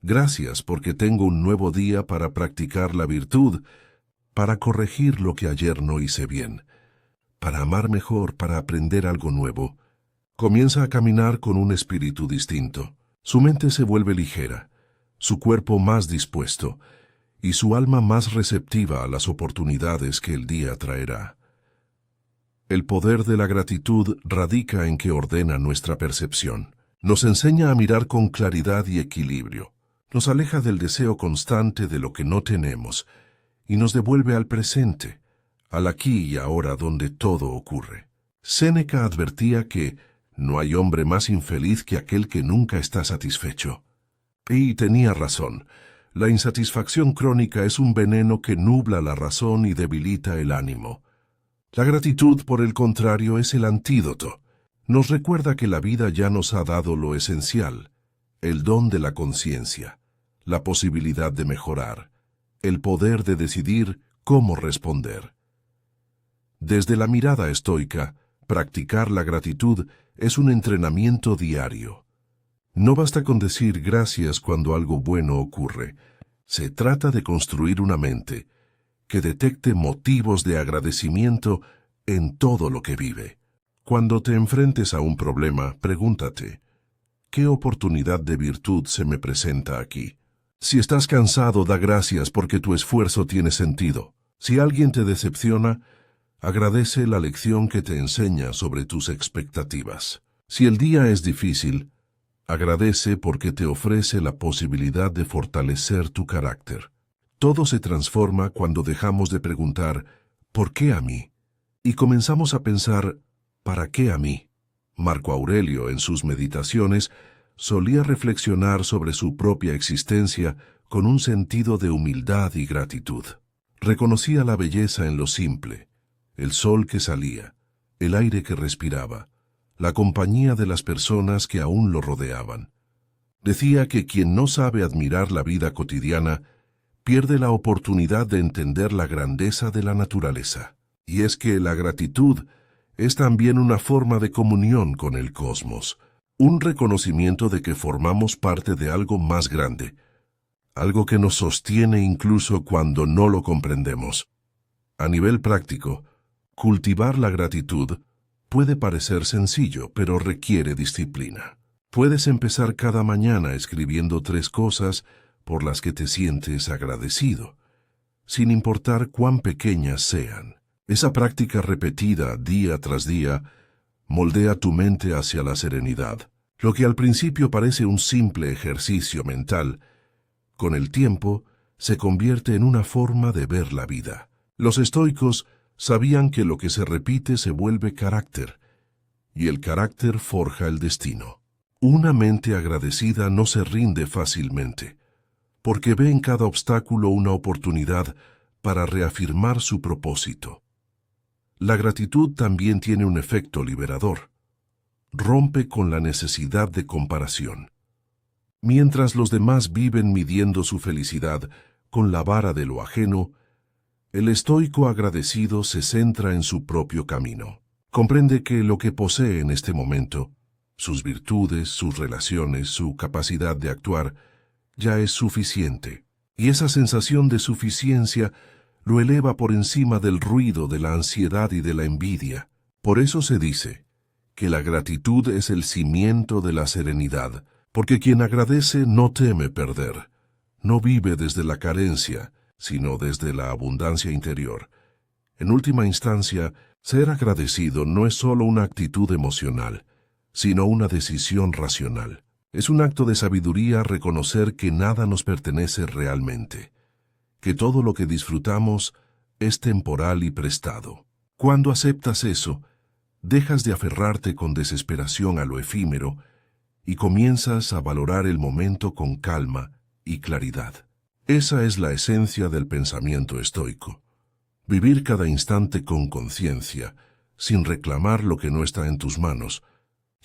gracias porque tengo un nuevo día para practicar la virtud, para corregir lo que ayer no hice bien, para amar mejor, para aprender algo nuevo, comienza a caminar con un espíritu distinto. Su mente se vuelve ligera, su cuerpo más dispuesto y su alma más receptiva a las oportunidades que el día traerá. El poder de la gratitud radica en que ordena nuestra percepción. Nos enseña a mirar con claridad y equilibrio. Nos aleja del deseo constante de lo que no tenemos y nos devuelve al presente, al aquí y ahora donde todo ocurre. Séneca advertía que no hay hombre más infeliz que aquel que nunca está satisfecho. Y tenía razón. La insatisfacción crónica es un veneno que nubla la razón y debilita el ánimo. La gratitud, por el contrario, es el antídoto. Nos recuerda que la vida ya nos ha dado lo esencial, el don de la conciencia, la posibilidad de mejorar, el poder de decidir cómo responder. Desde la mirada estoica, practicar la gratitud es un entrenamiento diario. No basta con decir gracias cuando algo bueno ocurre. Se trata de construir una mente que detecte motivos de agradecimiento en todo lo que vive. Cuando te enfrentes a un problema, pregúntate, ¿qué oportunidad de virtud se me presenta aquí? Si estás cansado, da gracias porque tu esfuerzo tiene sentido. Si alguien te decepciona, agradece la lección que te enseña sobre tus expectativas. Si el día es difícil, agradece porque te ofrece la posibilidad de fortalecer tu carácter. Todo se transforma cuando dejamos de preguntar ¿por qué a mí? Y comenzamos a pensar ¿para qué a mí? Marco Aurelio, en sus meditaciones, solía reflexionar sobre su propia existencia con un sentido de humildad y gratitud. Reconocía la belleza en lo simple, el sol que salía, el aire que respiraba, la compañía de las personas que aún lo rodeaban. Decía que quien no sabe admirar la vida cotidiana pierde la oportunidad de entender la grandeza de la naturaleza. Y es que la gratitud es también una forma de comunión con el cosmos, un reconocimiento de que formamos parte de algo más grande, algo que nos sostiene incluso cuando no lo comprendemos. A nivel práctico, cultivar la gratitud puede parecer sencillo, pero requiere disciplina. Puedes empezar cada mañana escribiendo 3 cosas por las que te sientes agradecido, sin importar cuán pequeñas sean. Esa práctica repetida día tras día moldea tu mente hacia la serenidad. Lo que al principio parece un simple ejercicio mental, con el tiempo se convierte en una forma de ver la vida. Los estoicos sabían que lo que se repite se vuelve carácter, y el carácter forja el destino. Una mente agradecida no se rinde fácilmente, porque ve en cada obstáculo una oportunidad para reafirmar su propósito. La gratitud también tiene un efecto liberador. Rompe con la necesidad de comparación. Mientras los demás viven midiendo su felicidad con la vara de lo ajeno, el estoico agradecido se centra en su propio camino. Comprende que lo que posee en este momento sus virtudes, sus relaciones, su capacidad de actuar, ya es suficiente. Y esa sensación de suficiencia lo eleva por encima del ruido, de la ansiedad y de la envidia. Por eso se dice que la gratitud es el cimiento de la serenidad, porque quien agradece no teme perder, no vive desde la carencia, sino desde la abundancia interior. En última instancia, ser agradecido no es solo una actitud emocional, sino una decisión racional. Es un acto de sabiduría reconocer que nada nos pertenece realmente, que todo lo que disfrutamos es temporal y prestado. Cuando aceptas eso, dejas de aferrarte con desesperación a lo efímero y comienzas a valorar el momento con calma y claridad. Esa es la esencia del pensamiento estoico. Vivir cada instante con conciencia, sin reclamar lo que no está en tus manos,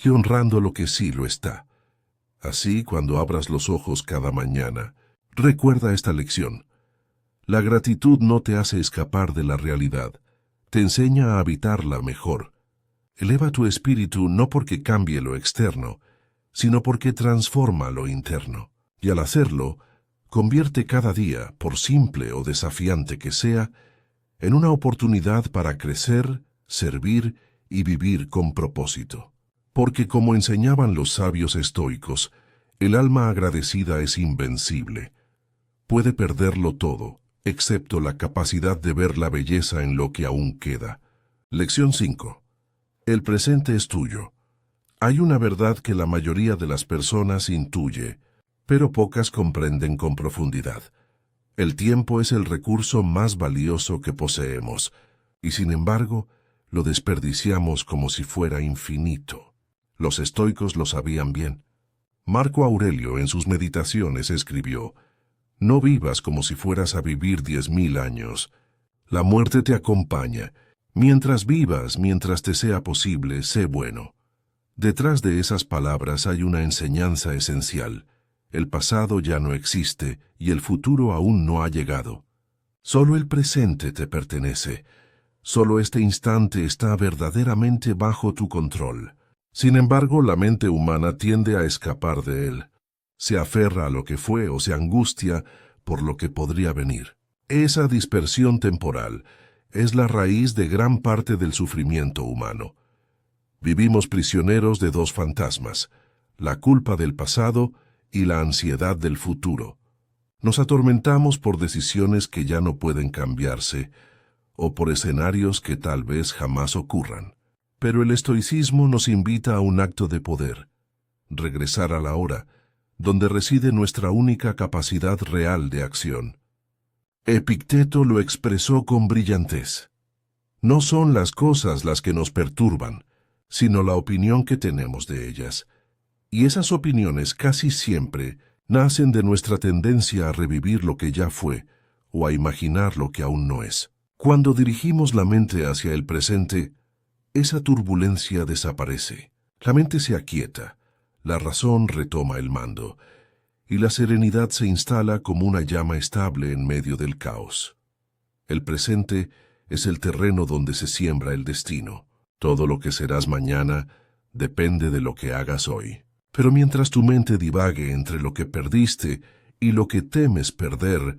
y honrando lo que sí lo está. Así, cuando abras los ojos cada mañana, recuerda esta lección. La gratitud no te hace escapar de la realidad, te enseña a habitarla mejor. Eleva tu espíritu no porque cambie lo externo, sino porque transforma lo interno. Y al hacerlo, convierte cada día, por simple o desafiante que sea, en una oportunidad para crecer, servir y vivir con propósito. Porque como enseñaban los sabios estoicos, el alma agradecida es invencible. Puede perderlo todo, excepto la capacidad de ver la belleza en lo que aún queda. Lección 5. El presente es tuyo. Hay una verdad que la mayoría de las personas intuye, pero pocas comprenden con profundidad. El tiempo es el recurso más valioso que poseemos, y sin embargo, lo desperdiciamos como si fuera infinito. Los estoicos lo sabían bien. Marco Aurelio en sus meditaciones escribió: «No vivas como si fueras a vivir 10.000 años. La muerte te acompaña. Mientras vivas, mientras te sea posible, sé bueno». Detrás de esas palabras hay una enseñanza esencial. El pasado ya no existe y el futuro aún no ha llegado. Solo el presente te pertenece. Solo este instante está verdaderamente bajo tu control. Sin embargo, la mente humana tiende a escapar de él. Se aferra a lo que fue o se angustia por lo que podría venir. Esa dispersión temporal es la raíz de gran parte del sufrimiento humano. Vivimos prisioneros de dos fantasmas, la culpa del pasado y la ansiedad del futuro. Nos atormentamos por decisiones que ya no pueden cambiarse o por escenarios que tal vez jamás ocurran. Pero el estoicismo nos invita a un acto de poder, regresar a la hora, donde reside nuestra única capacidad real de acción. Epicteto lo expresó con brillantez. No son las cosas las que nos perturban, sino la opinión que tenemos de ellas. Y esas opiniones casi siempre nacen de nuestra tendencia a revivir lo que ya fue o a imaginar lo que aún no es. Cuando dirigimos la mente hacia el presente, esa turbulencia desaparece. La mente se aquieta, la razón retoma el mando, y la serenidad se instala como una llama estable en medio del caos. El presente es el terreno donde se siembra el destino. Todo lo que serás mañana depende de lo que hagas hoy. Pero mientras tu mente divague entre lo que perdiste y lo que temes perder,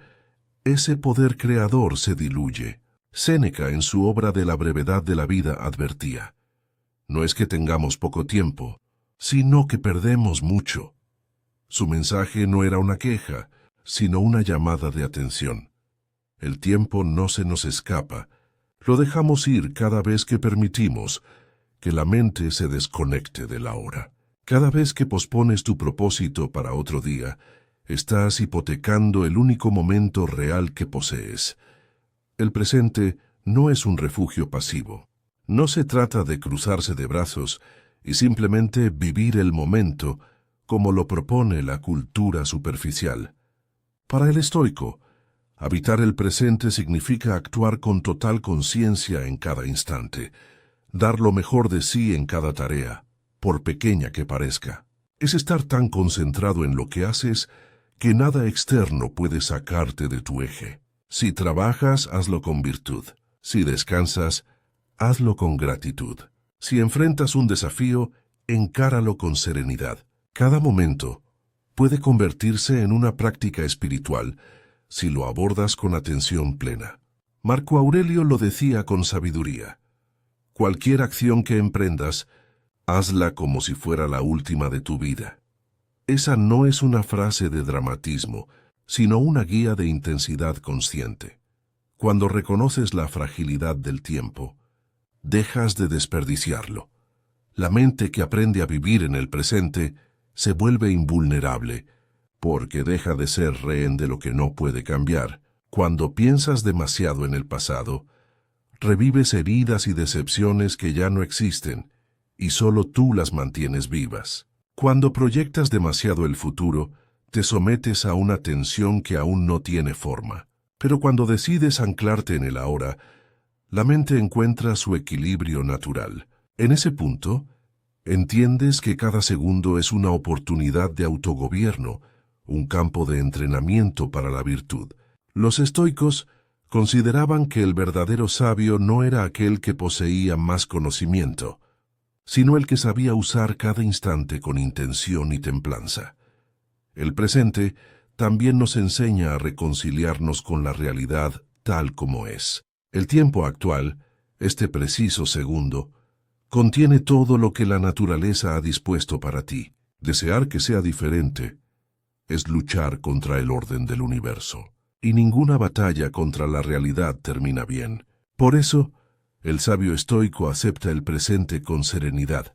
ese poder creador se diluye. Séneca, en su obra de la brevedad de la vida, advertía: no es que tengamos poco tiempo, sino que perdemos mucho. Su mensaje no era una queja, sino una llamada de atención. El tiempo no se nos escapa, lo dejamos ir cada vez que permitimos que la mente se desconecte de la hora. Cada vez que pospones tu propósito para otro día, estás hipotecando el único momento real que posees. El presente no es un refugio pasivo. No se trata de cruzarse de brazos y simplemente vivir el momento como lo propone la cultura superficial. Para el estoico, habitar el presente significa actuar con total conciencia en cada instante, dar lo mejor de sí en cada tarea, por pequeña que parezca. Es estar tan concentrado en lo que haces que nada externo puede sacarte de tu eje. Si trabajas, hazlo con virtud. Si descansas, hazlo con gratitud. Si enfrentas un desafío, Encáralo con serenidad. Cada momento puede convertirse en una práctica espiritual si lo abordas con atención plena. Marco Aurelio lo decía con sabiduría. Cualquier acción que emprendas, hazla como si fuera la última de tu vida. Esa no es una frase de dramatismo, sino una guía de intensidad consciente. Cuando reconoces la fragilidad del tiempo, dejas de desperdiciarlo. La mente que aprende a vivir en el presente se vuelve invulnerable, porque deja de ser rehén de lo que no puede cambiar. Cuando piensas demasiado en el pasado, revives heridas y decepciones que ya no existen, y solo tú las mantienes vivas. Cuando proyectas demasiado el futuro, te sometes a una tensión que aún no tiene forma. Pero cuando decides anclarte en el ahora, la mente encuentra su equilibrio natural. En ese punto, entiendes que cada segundo es una oportunidad de autogobierno, un campo de entrenamiento para la virtud. Los estoicos consideraban que el verdadero sabio no era aquel que poseía más conocimiento, sino el que sabía usar cada instante con intención y templanza. El presente también nos enseña a reconciliarnos con la realidad tal como es. El tiempo actual, este preciso segundo, contiene todo lo que la naturaleza ha dispuesto para ti. Desear que sea diferente es luchar contra el orden del universo, y ninguna batalla contra la realidad termina bien. Por eso, el sabio estoico acepta el presente con serenidad,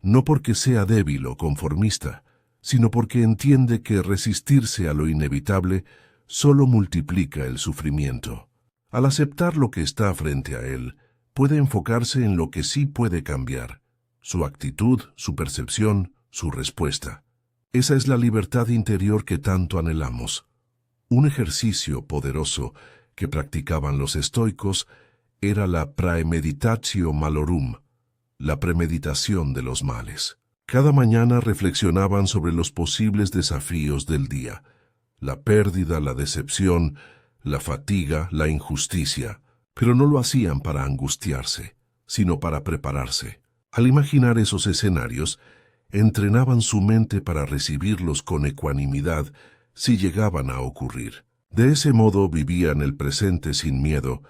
no porque sea débil o conformista, sino porque entiende que resistirse a lo inevitable solo multiplica el sufrimiento. Al aceptar lo que está frente a él, puede enfocarse en lo que sí puede cambiar, su actitud, su percepción, su respuesta. Esa es la libertad interior que tanto anhelamos. Un ejercicio poderoso que practicaban los estoicos era la praemeditatio malorum, la premeditación de los males. Cada mañana reflexionaban sobre los posibles desafíos del día, la pérdida, la decepción, la fatiga, la injusticia, pero no lo hacían para angustiarse, sino para prepararse. Al imaginar esos escenarios, entrenaban su mente para recibirlos con ecuanimidad si llegaban a ocurrir. De ese modo vivían el presente sin miedo,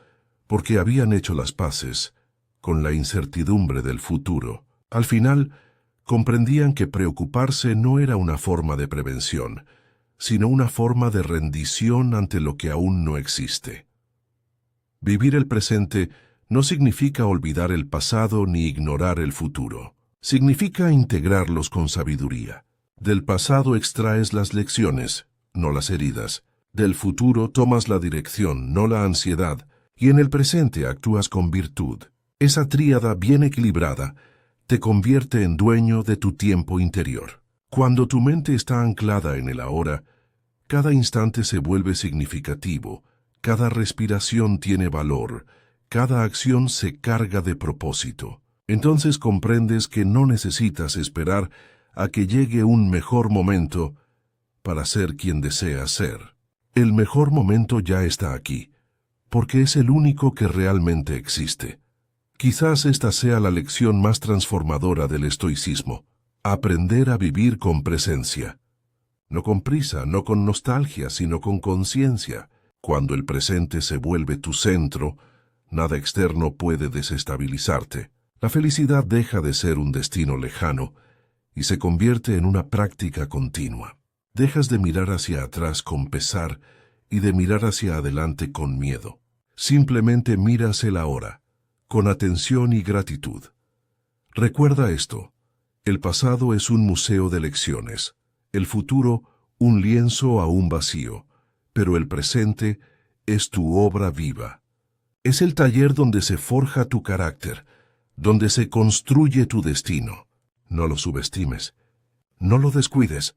porque habían hecho las paces con la incertidumbre del futuro. Al final, comprendían que preocuparse no era una forma de prevención, sino una forma de rendición ante lo que aún no existe. Vivir el presente no significa olvidar el pasado ni ignorar el futuro. Significa integrarlos con sabiduría. Del pasado extraes las lecciones, no las heridas. Del futuro tomas la dirección, no la ansiedad, y en el presente actúas con virtud. Esa tríada bien equilibrada te convierte en dueño de tu tiempo interior. Cuando tu mente está anclada en el ahora, cada instante se vuelve significativo, cada respiración tiene valor, cada acción se carga de propósito. Entonces comprendes que no necesitas esperar a que llegue un mejor momento para ser quien deseas ser. El mejor momento ya está aquí, porque es el único que realmente existe. Quizás esta sea la lección más transformadora del estoicismo: aprender a vivir con presencia. No con prisa, no con nostalgia, sino con conciencia. Cuando el presente se vuelve tu centro, nada externo puede desestabilizarte. La felicidad deja de ser un destino lejano y se convierte en una práctica continua. Dejas de mirar hacia atrás con pesar y de mirar hacia adelante con miedo. Simplemente miras el ahora, con atención y gratitud. Recuerda esto: el pasado es un museo de lecciones, el futuro un lienzo aún vacío, pero el presente es tu obra viva. Es el taller donde se forja tu carácter, donde se construye tu destino. No lo subestimes, no lo descuides,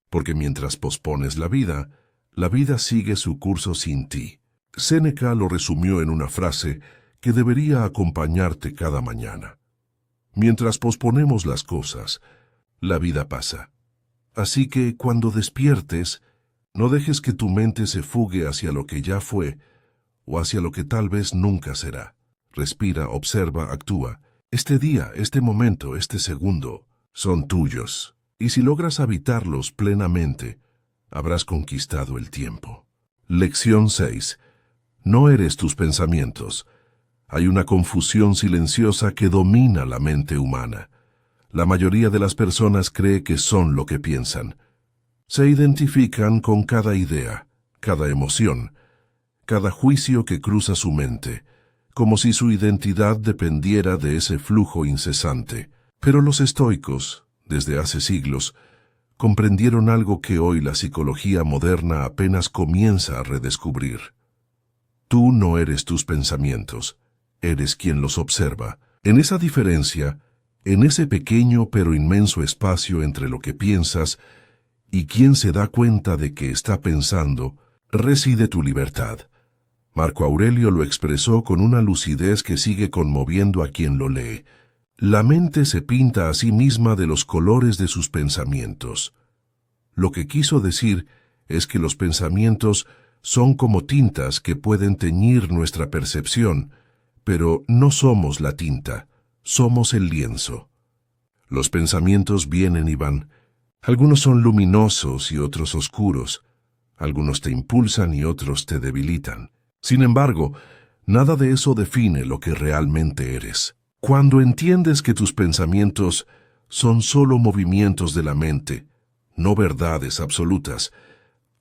porque mientras pospones la vida sigue su curso sin ti. Séneca lo resumió en una frase que debería acompañarte cada mañana: mientras posponemos las cosas, la vida pasa. Así que cuando despiertes, no dejes que tu mente se fugue hacia lo que ya fue o hacia lo que tal vez nunca será. Respira, observa, actúa. Este día, este momento, este segundo, son tuyos, y si logras habitarlos plenamente, habrás conquistado el tiempo. Lección 6. No eres tus pensamientos. Hay una confusión silenciosa que domina la mente humana. La mayoría de las personas cree que son lo que piensan. Se identifican con cada idea, cada emoción, cada juicio que cruza su mente, como si su identidad dependiera de ese flujo incesante. Pero los estoicos, desde hace siglos, comprendieron algo que hoy la psicología moderna apenas comienza a redescubrir. Tú no eres tus pensamientos, eres quien los observa. En esa diferencia, en ese pequeño pero inmenso espacio entre lo que piensas y quien se da cuenta de que está pensando, reside tu libertad. Marco Aurelio lo expresó con una lucidez que sigue conmoviendo a quien lo lee. La mente se pinta a sí misma de los colores de sus pensamientos. Lo que quiso decir es que los pensamientos son como tintas que pueden teñir nuestra percepción, pero no somos la tinta, somos el lienzo. Los pensamientos vienen y van. Algunos son luminosos y otros oscuros. Algunos te impulsan y otros te debilitan. Sin embargo, nada de eso define lo que realmente eres. Cuando entiendes que tus pensamientos son solo movimientos de la mente, no verdades absolutas,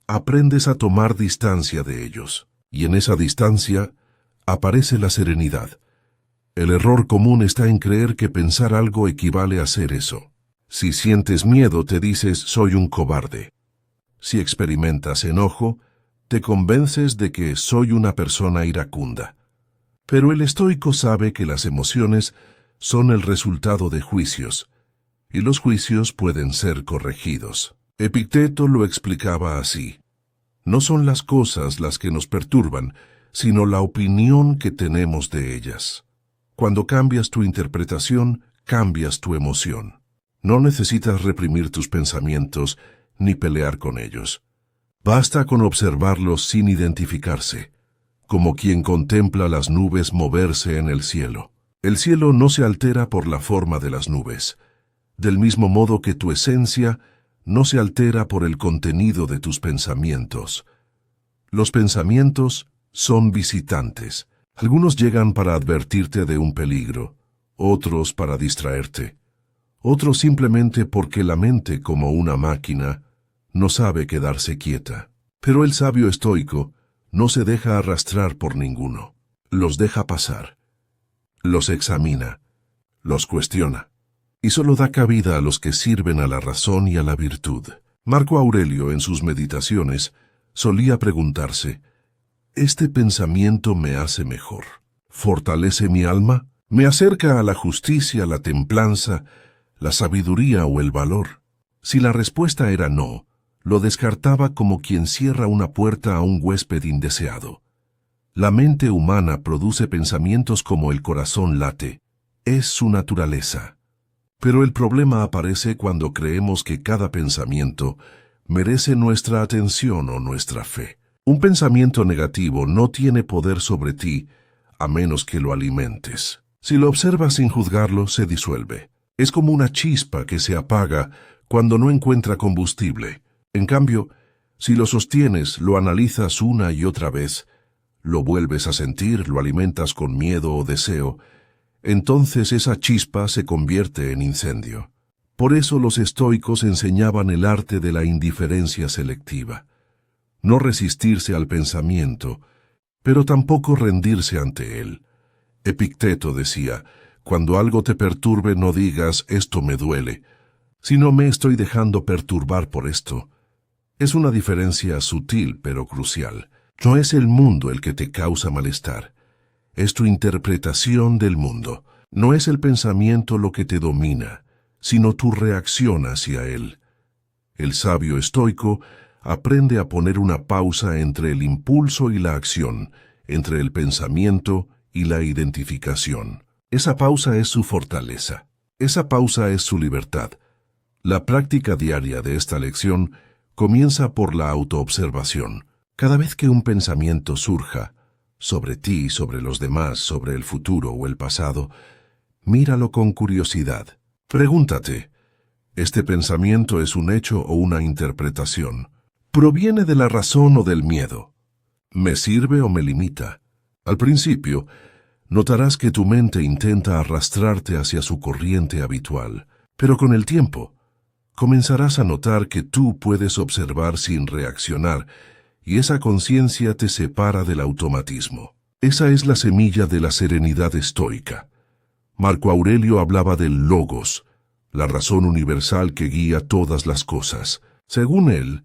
aprendes a tomar distancia de ellos. Y en esa distancia aparece la serenidad. El error común está en creer que pensar algo equivale a ser eso. Si sientes miedo, te dices soy un cobarde. Si experimentas enojo, te convences de que soy una persona iracunda. Pero el estoico sabe que las emociones son el resultado de juicios, y los juicios pueden ser corregidos. Epicteto lo explicaba así: no son las cosas las que nos perturban, sino la opinión que tenemos de ellas. Cuando cambias tu interpretación, cambias tu emoción. No necesitas reprimir tus pensamientos ni pelear con ellos. Basta con observarlos sin identificarse, como quien contempla las nubes moverse en el cielo. El cielo no se altera por la forma de las nubes, del mismo modo que tu esencia no se altera por el contenido de tus pensamientos. Los pensamientos son visitantes. Algunos llegan para advertirte de un peligro, otros para distraerte, otros simplemente porque la mente, como una máquina, no sabe quedarse quieta. Pero el sabio estoico no se deja arrastrar por ninguno. Los deja pasar. Los examina. Los cuestiona. Y solo da cabida a los que sirven a la razón y a la virtud. Marco Aurelio, en sus meditaciones, solía preguntarse: ¿este pensamiento me hace mejor? ¿Fortalece mi alma? ¿Me acerca a la justicia, la templanza, la sabiduría o el valor? Si la respuesta era no, lo descartaba como quien cierra una puerta a un huésped indeseado. La mente humana produce pensamientos como el corazón late. Es su naturaleza. Pero el problema aparece cuando creemos que cada pensamiento merece nuestra atención o nuestra fe. Un pensamiento negativo no tiene poder sobre ti a menos que lo alimentes. Si lo observas sin juzgarlo, se disuelve. Es como una chispa que se apaga cuando no encuentra combustible. En cambio, si lo sostienes, lo analizas una y otra vez, lo vuelves a sentir, lo alimentas con miedo o deseo, entonces esa chispa se convierte en incendio. Por eso los estoicos enseñaban el arte de la indiferencia selectiva. No resistirse al pensamiento, pero tampoco rendirse ante él. Epicteto decía: cuando algo te perturbe, no digas esto me duele, sino me estoy dejando perturbar por esto. Es una diferencia sutil pero crucial. No es el mundo el que te causa malestar. Es tu interpretación del mundo. No es el pensamiento lo que te domina, sino tu reacción hacia él. El sabio estoico aprende a poner una pausa entre el impulso y la acción, entre el pensamiento y la identificación. Esa pausa es su fortaleza. Esa pausa es su libertad. La práctica diaria de esta lección comienza por la autoobservación. Cada vez que un pensamiento surja, sobre ti, sobre los demás, sobre el futuro o el pasado, míralo con curiosidad. Pregúntate: ¿Este pensamiento es un hecho o una interpretación? ¿Proviene de la razón o del miedo? ¿Me sirve o me limita? Al principio, notarás que tu mente intenta arrastrarte hacia su corriente habitual, pero con el tiempo, comenzarás a notar que tú puedes observar sin reaccionar, y esa conciencia te separa del automatismo. Esa es la semilla de la serenidad estoica. Marco Aurelio hablaba del logos, la razón universal que guía todas las cosas. Según él,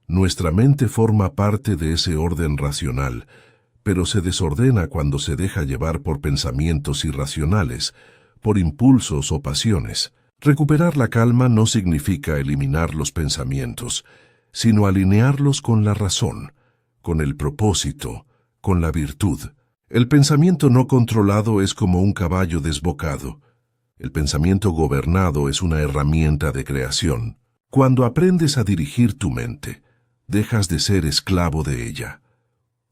nuestra mente forma parte de ese orden racional, pero se desordena cuando se deja llevar por pensamientos irracionales, por impulsos o pasiones. Recuperar la calma no significa eliminar los pensamientos, sino alinearlos con la razón, con el propósito, con la virtud. El pensamiento no controlado es como un caballo desbocado. El pensamiento gobernado es una herramienta de creación. Cuando aprendes a dirigir tu mente, dejas de ser esclavo de ella.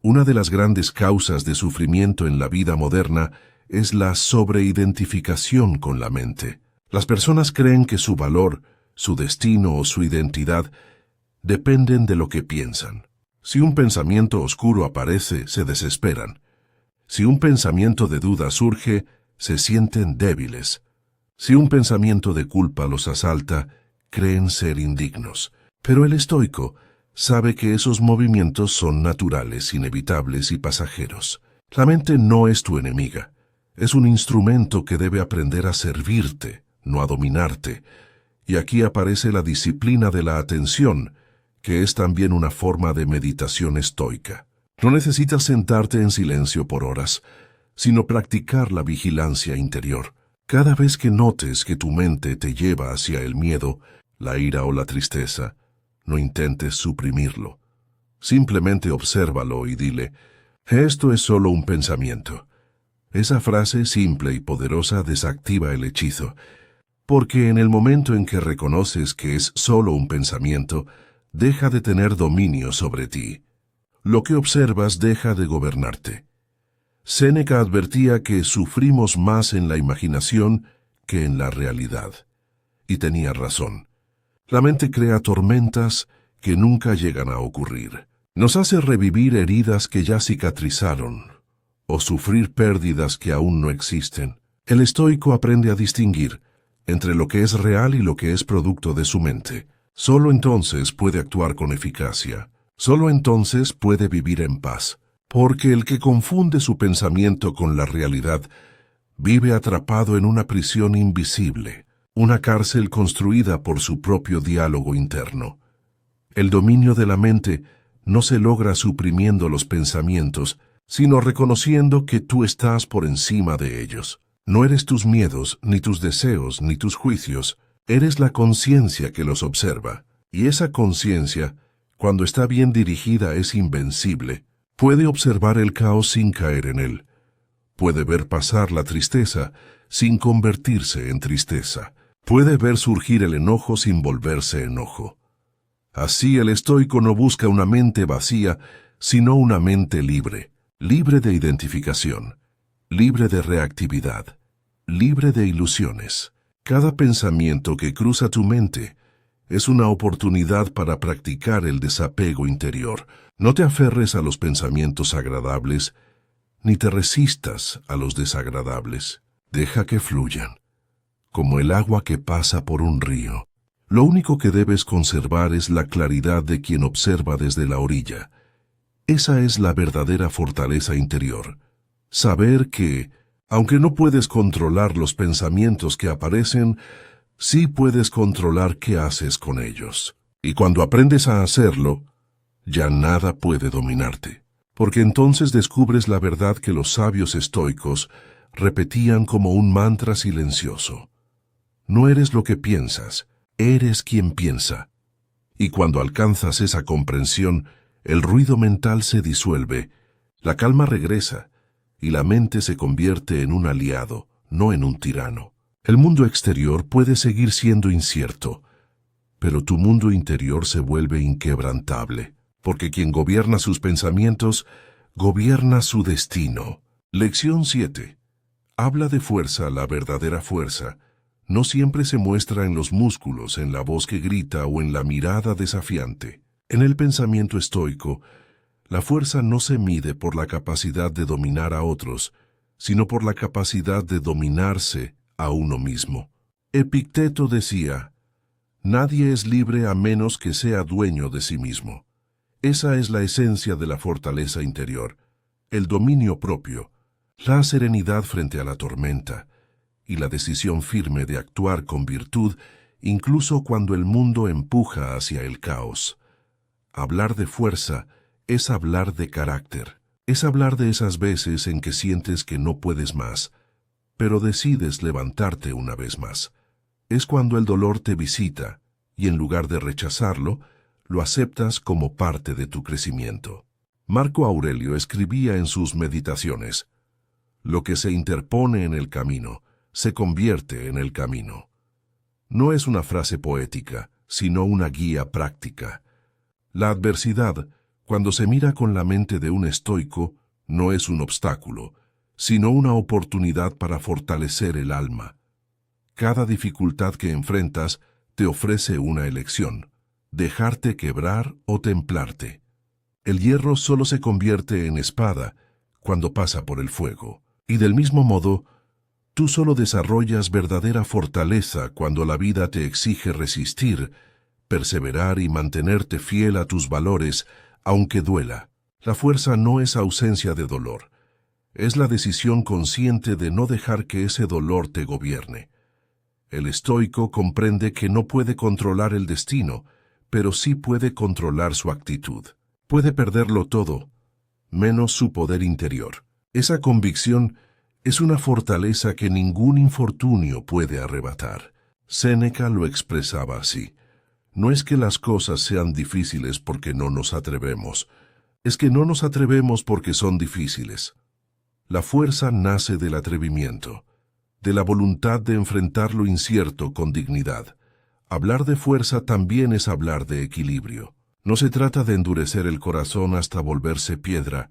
Una de las grandes causas de sufrimiento en la vida moderna es la sobreidentificación con la mente. Las personas creen que su valor, su destino o su identidad dependen de lo que piensan. Si un pensamiento oscuro aparece, se desesperan. Si un pensamiento de duda surge, se sienten débiles. Si un pensamiento de culpa los asalta, creen ser indignos. Pero el estoico sabe que esos movimientos son naturales, inevitables y pasajeros. La mente no es tu enemiga. Es un instrumento que debe aprender a servirte, no a dominarte. Y aquí aparece la disciplina de la atención, que es también una forma de meditación estoica. No necesitas sentarte en silencio por horas, sino practicar la vigilancia interior. Cada vez que notes que tu mente te lleva hacia el miedo, la ira o la tristeza, no intentes suprimirlo. Simplemente obsérvalo y dile, esto es solo un pensamiento. Esa frase simple y poderosa desactiva el hechizo, porque en el momento en que reconoces que es solo un pensamiento, deja de tener dominio sobre ti. Lo que observas deja de gobernarte. Séneca advertía que sufrimos más en la imaginación que en la realidad. Y tenía razón. La mente crea tormentas que nunca llegan a ocurrir. Nos hace revivir heridas que ya cicatrizaron, o sufrir pérdidas que aún no existen. El estoico aprende a distinguir entre lo que es real y lo que es producto de su mente. Solo entonces puede actuar con eficacia. Solo entonces puede vivir en paz. Porque el que confunde su pensamiento con la realidad vive atrapado en una prisión invisible, una cárcel construida por su propio diálogo interno. El dominio de la mente no se logra suprimiendo los pensamientos, sino reconociendo que tú estás por encima de ellos. No eres tus miedos, ni tus deseos, ni tus juicios. Eres la conciencia que los observa. Y esa conciencia, cuando está bien dirigida, es invencible. Puede observar el caos sin caer en él. Puede ver pasar la tristeza sin convertirse en tristeza. Puede ver surgir el enojo sin volverse enojo. Así el estoico no busca una mente vacía, sino una mente libre, libre de identificación, libre de reactividad, libre de ilusiones. Cada pensamiento que cruza tu mente es una oportunidad para practicar el desapego interior. No te aferres a los pensamientos agradables, ni te resistas a los desagradables. Deja que fluyan, como el agua que pasa por un río. Lo único que debes conservar es la claridad de quien observa desde la orilla. Esa es la verdadera fortaleza interior. Saber que, aunque no puedes controlar los pensamientos que aparecen, sí puedes controlar qué haces con ellos. Y cuando aprendes a hacerlo, ya nada puede dominarte. Porque entonces descubres la verdad que los sabios estoicos repetían como un mantra silencioso. No eres lo que piensas, eres quien piensa. Y cuando alcanzas esa comprensión, el ruido mental se disuelve, la calma regresa, y la mente se convierte en un aliado, no en un tirano. El mundo exterior puede seguir siendo incierto, pero tu mundo interior se vuelve inquebrantable, porque quien gobierna sus pensamientos, gobierna su destino. Lección 7. Habla de fuerza la verdadera fuerza, no siempre se muestra en los músculos, en la voz que grita o en la mirada desafiante. En el pensamiento estoico, la fuerza no se mide por la capacidad de dominar a otros, sino por la capacidad de dominarse a uno mismo. Epicteto decía: nadie es libre a menos que sea dueño de sí mismo. Esa es la esencia de la fortaleza interior, el dominio propio, la serenidad frente a la tormenta y la decisión firme de actuar con virtud incluso cuando el mundo empuja hacia el caos. Hablar de fuerza es hablar de carácter, es hablar de esas veces en que sientes que no puedes más, pero decides levantarte una vez más. Es cuando el dolor te visita y en lugar de rechazarlo, lo aceptas como parte de tu crecimiento. Marco Aurelio escribía en sus meditaciones: lo que se interpone en el camino, se convierte en el camino. No es una frase poética, sino una guía práctica. La adversidad, cuando se mira con la mente de un estoico, no es un obstáculo, sino una oportunidad para fortalecer el alma. Cada dificultad que enfrentas te ofrece una elección: dejarte quebrar o templarte. El hierro solo se convierte en espada cuando pasa por el fuego. Y del mismo modo, tú solo desarrollas verdadera fortaleza cuando la vida te exige resistir, perseverar y mantenerte fiel a tus valores, aunque duela. La fuerza no es ausencia de dolor. Es la decisión consciente de no dejar que ese dolor te gobierne. El estoico comprende que no puede controlar el destino, pero sí puede controlar su actitud. Puede perderlo todo, menos su poder interior. Esa convicción es una fortaleza que ningún infortunio puede arrebatar. Séneca lo expresaba así: no es que las cosas sean difíciles porque no nos atrevemos, es que no nos atrevemos porque son difíciles. La fuerza nace del atrevimiento, de la voluntad de enfrentar lo incierto con dignidad. Hablar de fuerza también es hablar de equilibrio. No se trata de endurecer el corazón hasta volverse piedra,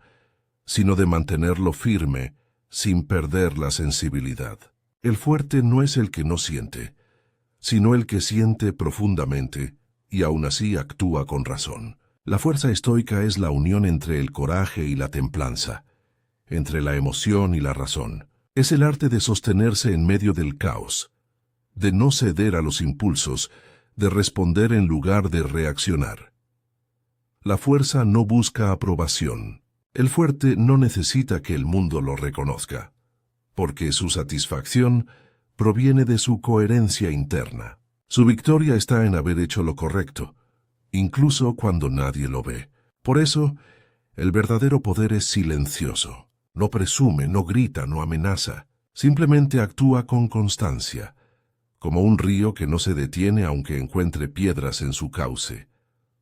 sino de mantenerlo firme, sin perder la sensibilidad. El fuerte no es el que no siente, sino el que siente profundamente y aún así actúa con razón. La fuerza estoica es la unión entre el coraje y la templanza, entre la emoción y la razón. Es el arte de sostenerse en medio del caos, de no ceder a los impulsos, de responder en lugar de reaccionar. La fuerza no busca aprobación. El fuerte no necesita que el mundo lo reconozca, porque su satisfacción proviene de su coherencia interna. Su victoria está en haber hecho lo correcto, incluso cuando nadie lo ve. Por eso, el verdadero poder es silencioso. No presume, no grita, no amenaza. Simplemente actúa con constancia, como un río que no se detiene aunque encuentre piedras en su cauce.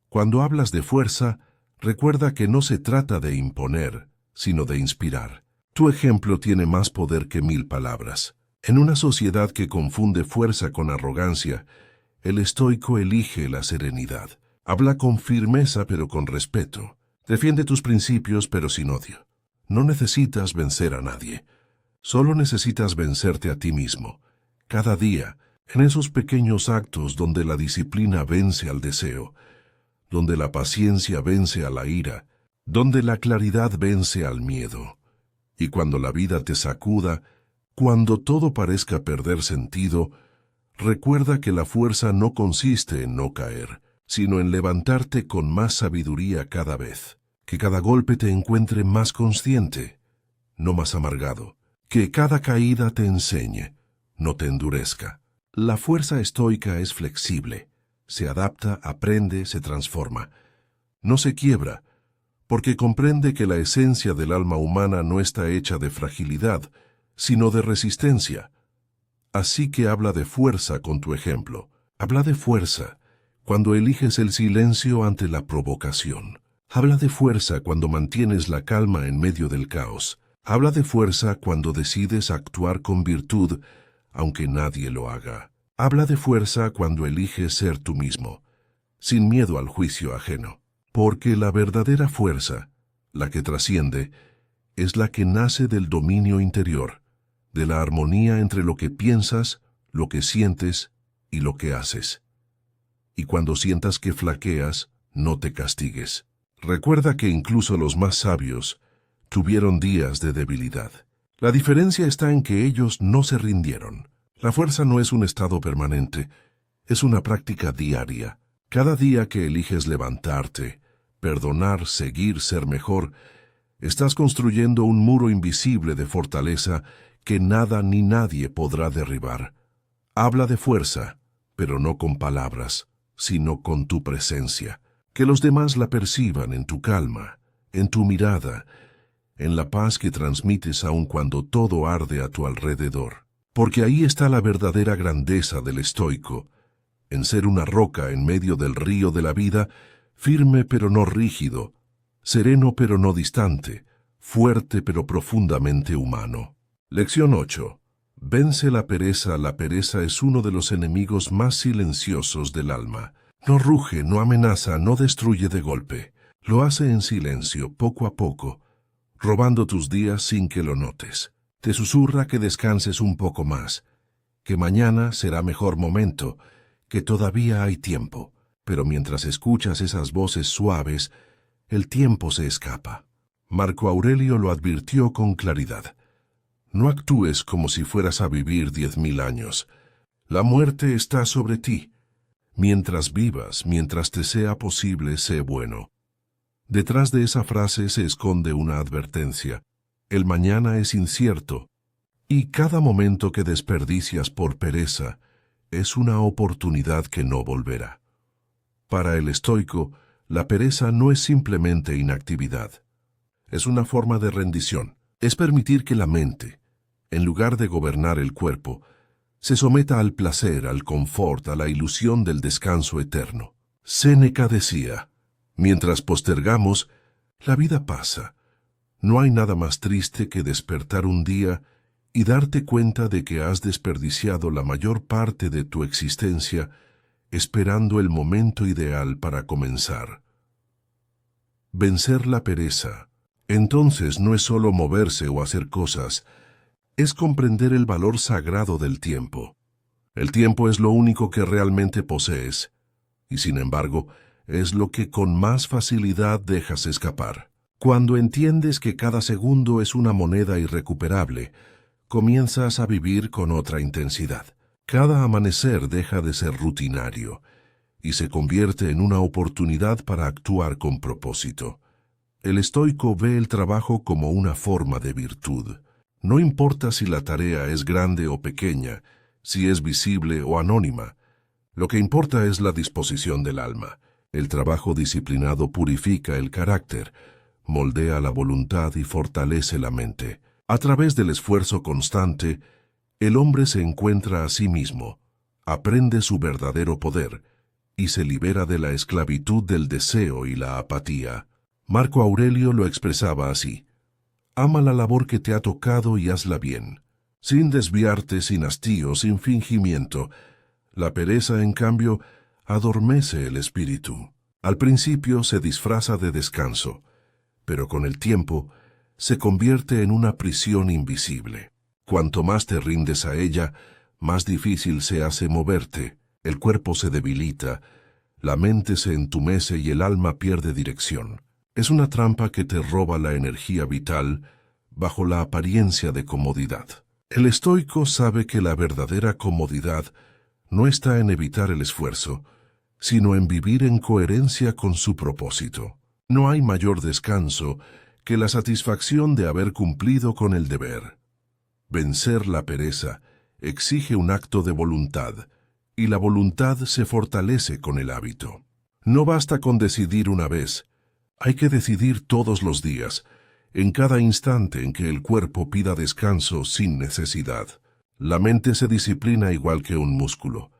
Cuando hablas de fuerza, recuerda que no se trata de imponer, sino de inspirar. Tu ejemplo tiene más poder que 1000 palabras. En una sociedad que confunde fuerza con arrogancia, el estoico elige la serenidad. Habla con firmeza pero con respeto. Defiende tus principios pero sin odio. No necesitas vencer a nadie. Solo necesitas vencerte a ti mismo. Cada día, en esos pequeños actos donde la disciplina vence al deseo, donde la paciencia vence a la ira, donde la claridad vence al miedo. Y cuando la vida te sacuda, cuando todo parezca perder sentido, recuerda que la fuerza no consiste en no caer, sino en levantarte con más sabiduría cada vez. Que cada golpe te encuentre más consciente, no más amargado. Que cada caída te enseñe, no te endurezca. La fuerza estoica es flexible, se adapta, aprende, se transforma. No se quiebra, porque comprende que la esencia del alma humana no está hecha de fragilidad, sino de resistencia. Así que habla de fuerza con tu ejemplo. Habla de fuerza cuando eliges el silencio ante la provocación. Habla de fuerza cuando mantienes la calma en medio del caos. Habla de fuerza cuando decides actuar con virtud, aunque nadie lo haga. Habla de fuerza cuando eliges ser tú mismo, sin miedo al juicio ajeno. Porque la verdadera fuerza, la que trasciende, es la que nace del dominio interior, de la armonía entre lo que piensas, lo que sientes y lo que haces. Y cuando sientas que flaqueas, no te castigues. Recuerda que incluso los más sabios tuvieron días de debilidad. La diferencia está en que ellos no se rindieron. La fuerza no es un estado permanente, es una práctica diaria. Cada día que eliges levantarte, perdonar, seguir, ser mejor, estás construyendo un muro invisible de fortaleza que nada ni nadie podrá derribar. Habla de fuerza, pero no con palabras, sino con tu presencia. Que los demás la perciban en tu calma, en tu mirada, en la paz que transmites aun cuando todo arde a tu alrededor. Porque ahí está la verdadera grandeza del estoico, en ser una roca en medio del río de la vida, firme pero no rígido, sereno pero no distante, fuerte pero profundamente humano. Lección 8. Vence la pereza. La pereza es uno de los enemigos más silenciosos del alma. No ruge, no amenaza, no destruye de golpe. Lo hace en silencio, poco a poco, robando tus días sin que lo notes. Te susurra que descanses un poco más, que mañana será mejor momento, que todavía hay tiempo. Pero mientras escuchas esas voces suaves, el tiempo se escapa. Marco Aurelio lo advirtió con claridad. No actúes como si fueras a vivir 10.000 años. La muerte está sobre ti. Mientras vivas, mientras te sea posible, sé bueno. Detrás de esa frase se esconde una advertencia. El mañana es incierto, y cada momento que desperdicias por pereza es una oportunidad que no volverá. Para el estoico, la pereza no es simplemente inactividad. Es una forma de rendición. Es permitir que la mente, en lugar de gobernar el cuerpo, se someta al placer, al confort, a la ilusión del descanso eterno. Séneca decía, mientras postergamos, la vida pasa. No hay nada más triste que despertar un día y darte cuenta de que has desperdiciado la mayor parte de tu existencia esperando el momento ideal para comenzar. Vencer la pereza. Entonces no es solo moverse o hacer cosas, es comprender el valor sagrado del tiempo. El tiempo es lo único que realmente posees, y sin embargo, es lo que con más facilidad dejas escapar. Cuando entiendes que cada segundo es una moneda irrecuperable, comienzas a vivir con otra intensidad. Cada amanecer deja de ser rutinario y se convierte en una oportunidad para actuar con propósito. El estoico ve el trabajo como una forma de virtud. No importa si la tarea es grande o pequeña, si es visible o anónima. Lo que importa es la disposición del alma. El trabajo disciplinado purifica el carácter, moldea la voluntad y fortalece la mente. A través del esfuerzo constante, el hombre se encuentra a sí mismo, aprende su verdadero poder y se libera de la esclavitud del deseo y la apatía. Marco Aurelio lo expresaba así: ama la labor que te ha tocado y hazla bien, sin desviarte, sin hastío, sin fingimiento. La pereza, en cambio, adormece el espíritu. Al principio se disfraza de descanso, pero con el tiempo se convierte en una prisión invisible. Cuanto más te rindes a ella, más difícil se hace moverte. El cuerpo se debilita, la mente se entumece y el alma pierde dirección. Es una trampa que te roba la energía vital bajo la apariencia de comodidad. El estoico sabe que la verdadera comodidad no está en evitar el esfuerzo, sino en vivir en coherencia con su propósito. No hay mayor descanso que la satisfacción de haber cumplido con el deber. Vencer la pereza exige un acto de voluntad, y la voluntad se fortalece con el hábito. No basta con decidir una vez, hay que decidir todos los días, en cada instante en que el cuerpo pida descanso sin necesidad. La mente se disciplina igual que un músculo,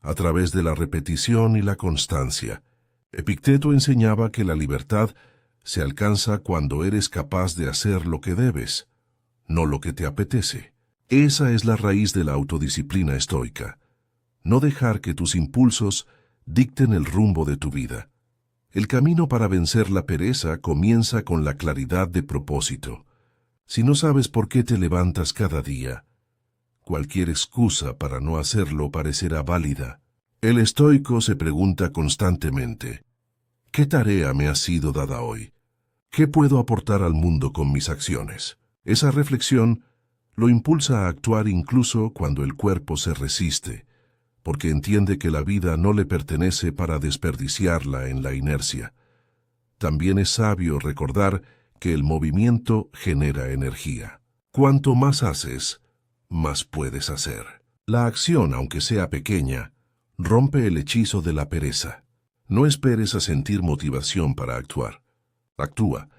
a través de la repetición y la constancia. Epicteto enseñaba que la libertad se alcanza cuando eres capaz de hacer lo que debes, no lo que te apetece. Esa es la raíz de la autodisciplina estoica. No dejar que tus impulsos dicten el rumbo de tu vida. El camino para vencer la pereza comienza con la claridad de propósito. Si no sabes por qué te levantas cada día, Cualquier excusa para no hacerlo parecerá válida. El estoico se pregunta constantemente: ¿qué tarea me ha sido dada hoy? ¿Qué puedo aportar al mundo con mis acciones? Esa reflexión lo impulsa a actuar incluso cuando el cuerpo se resiste, porque entiende que la vida no le pertenece para desperdiciarla en la inercia. También es sabio recordar que el movimiento genera energía. Cuanto más haces, más puedes hacer. La acción, aunque sea pequeña, rompe el hechizo de la pereza. No esperes a sentir motivación para actuar. Actúa,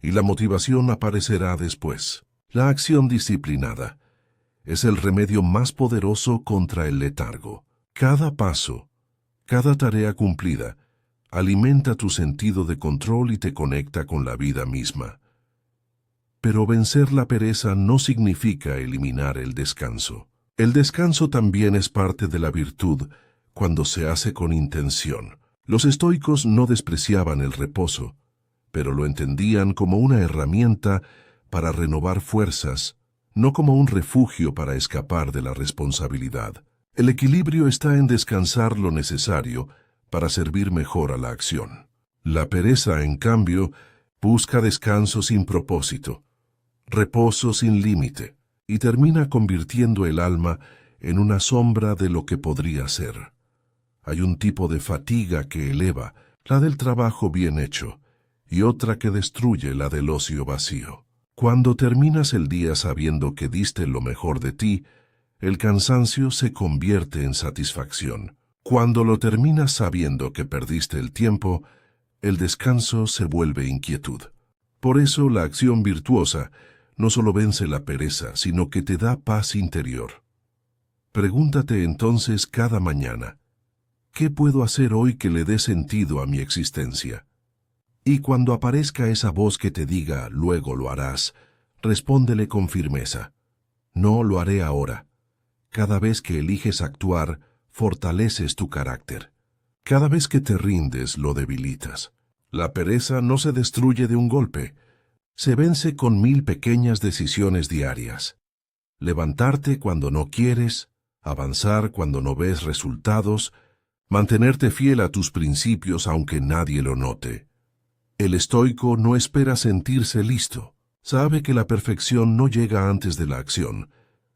y la motivación aparecerá después. La acción disciplinada es el remedio más poderoso contra el letargo. Cada paso, cada tarea cumplida, alimenta tu sentido de control y te conecta con la vida misma. Pero vencer la pereza no significa eliminar el descanso. El descanso también es parte de la virtud cuando se hace con intención. Los estoicos no despreciaban el reposo, pero lo entendían como una herramienta para renovar fuerzas, no como un refugio para escapar de la responsabilidad. El equilibrio está en descansar lo necesario para servir mejor a la acción. La pereza, en cambio, busca descanso sin propósito, reposo sin límite, y termina convirtiendo el alma en una sombra de lo que podría ser. Hay un tipo de fatiga que eleva, la del trabajo bien hecho, y otra que destruye, la del ocio vacío. Cuando terminas el día sabiendo que diste lo mejor de ti, el cansancio se convierte en satisfacción. Cuando lo terminas sabiendo que perdiste el tiempo, el descanso se vuelve inquietud. Por eso la acción virtuosa no solo vence la pereza, sino que te da paz interior. Pregúntate entonces cada mañana: ¿qué puedo hacer hoy que le dé sentido a mi existencia? Y cuando aparezca esa voz que te diga «luego lo harás», respóndele con firmeza: «No lo haré ahora». Cada vez que eliges actuar, fortaleces tu carácter. Cada vez que te rindes, lo debilitas. La pereza no se destruye de un golpe. Se vence con 1000 pequeñas decisiones diarias. Levantarte cuando no quieres, avanzar cuando no ves resultados, mantenerte fiel a tus principios aunque nadie lo note. El estoico no espera sentirse listo. Sabe que la perfección no llega antes de la acción,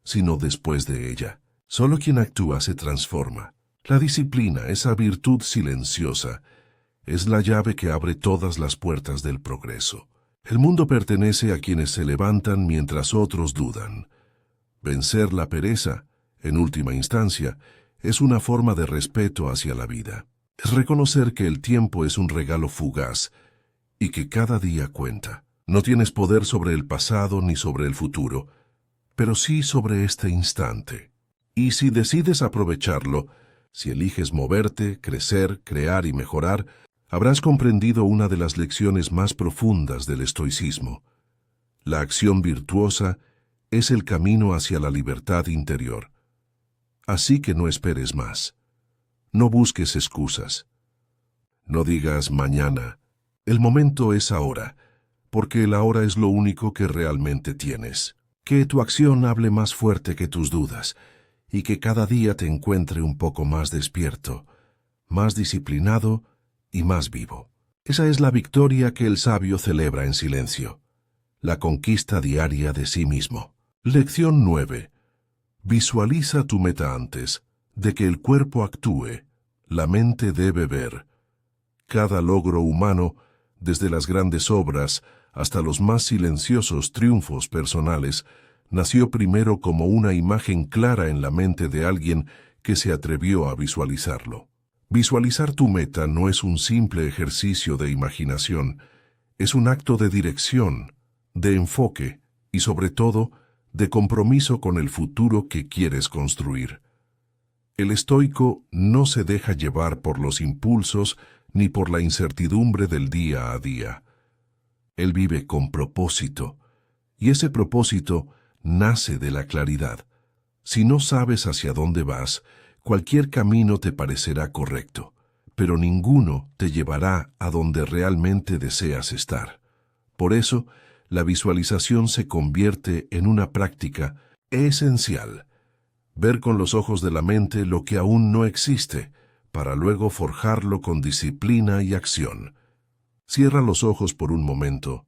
sino después de ella. Solo quien actúa se transforma. La disciplina, esa virtud silenciosa, es la llave que abre todas las puertas del progreso. El mundo pertenece a quienes se levantan mientras otros dudan. Vencer la pereza, en última instancia, es una forma de respeto hacia la vida. Es reconocer que el tiempo es un regalo fugaz y que cada día cuenta. No tienes poder sobre el pasado ni sobre el futuro, pero sí sobre este instante. Y si decides aprovecharlo, si eliges moverte, crecer, crear y mejorar, habrás comprendido una de las lecciones más profundas del estoicismo. La acción virtuosa es el camino hacia la libertad interior. Así que no esperes más. No busques excusas. No digas mañana. El momento es ahora, porque el ahora es lo único que realmente tienes. Que tu acción hable más fuerte que tus dudas, y que cada día te encuentre un poco más despierto, más disciplinado y más vivo. Esa es la victoria que el sabio celebra en silencio, la conquista diaria de sí mismo. Lección 9. Visualiza tu meta antes de que el cuerpo actúe. La mente debe ver. Cada logro humano, desde las grandes obras hasta los más silenciosos triunfos personales, nació primero como una imagen clara en la mente de alguien que se atrevió a visualizarlo. Visualizar tu meta no es un simple ejercicio de imaginación, es un acto de dirección, de enfoque y, sobre todo, de compromiso con el futuro que quieres construir. El estoico no se deja llevar por los impulsos ni por la incertidumbre del día a día. Él vive con propósito, y ese propósito nace de la claridad. Si no sabes hacia dónde vas, cualquier camino te parecerá correcto, pero ninguno te llevará a donde realmente deseas estar. Por eso, la visualización se convierte en una práctica esencial. ver con los ojos de la mente lo que aún no existe, para luego forjarlo con disciplina y acción. Cierra los ojos por un momento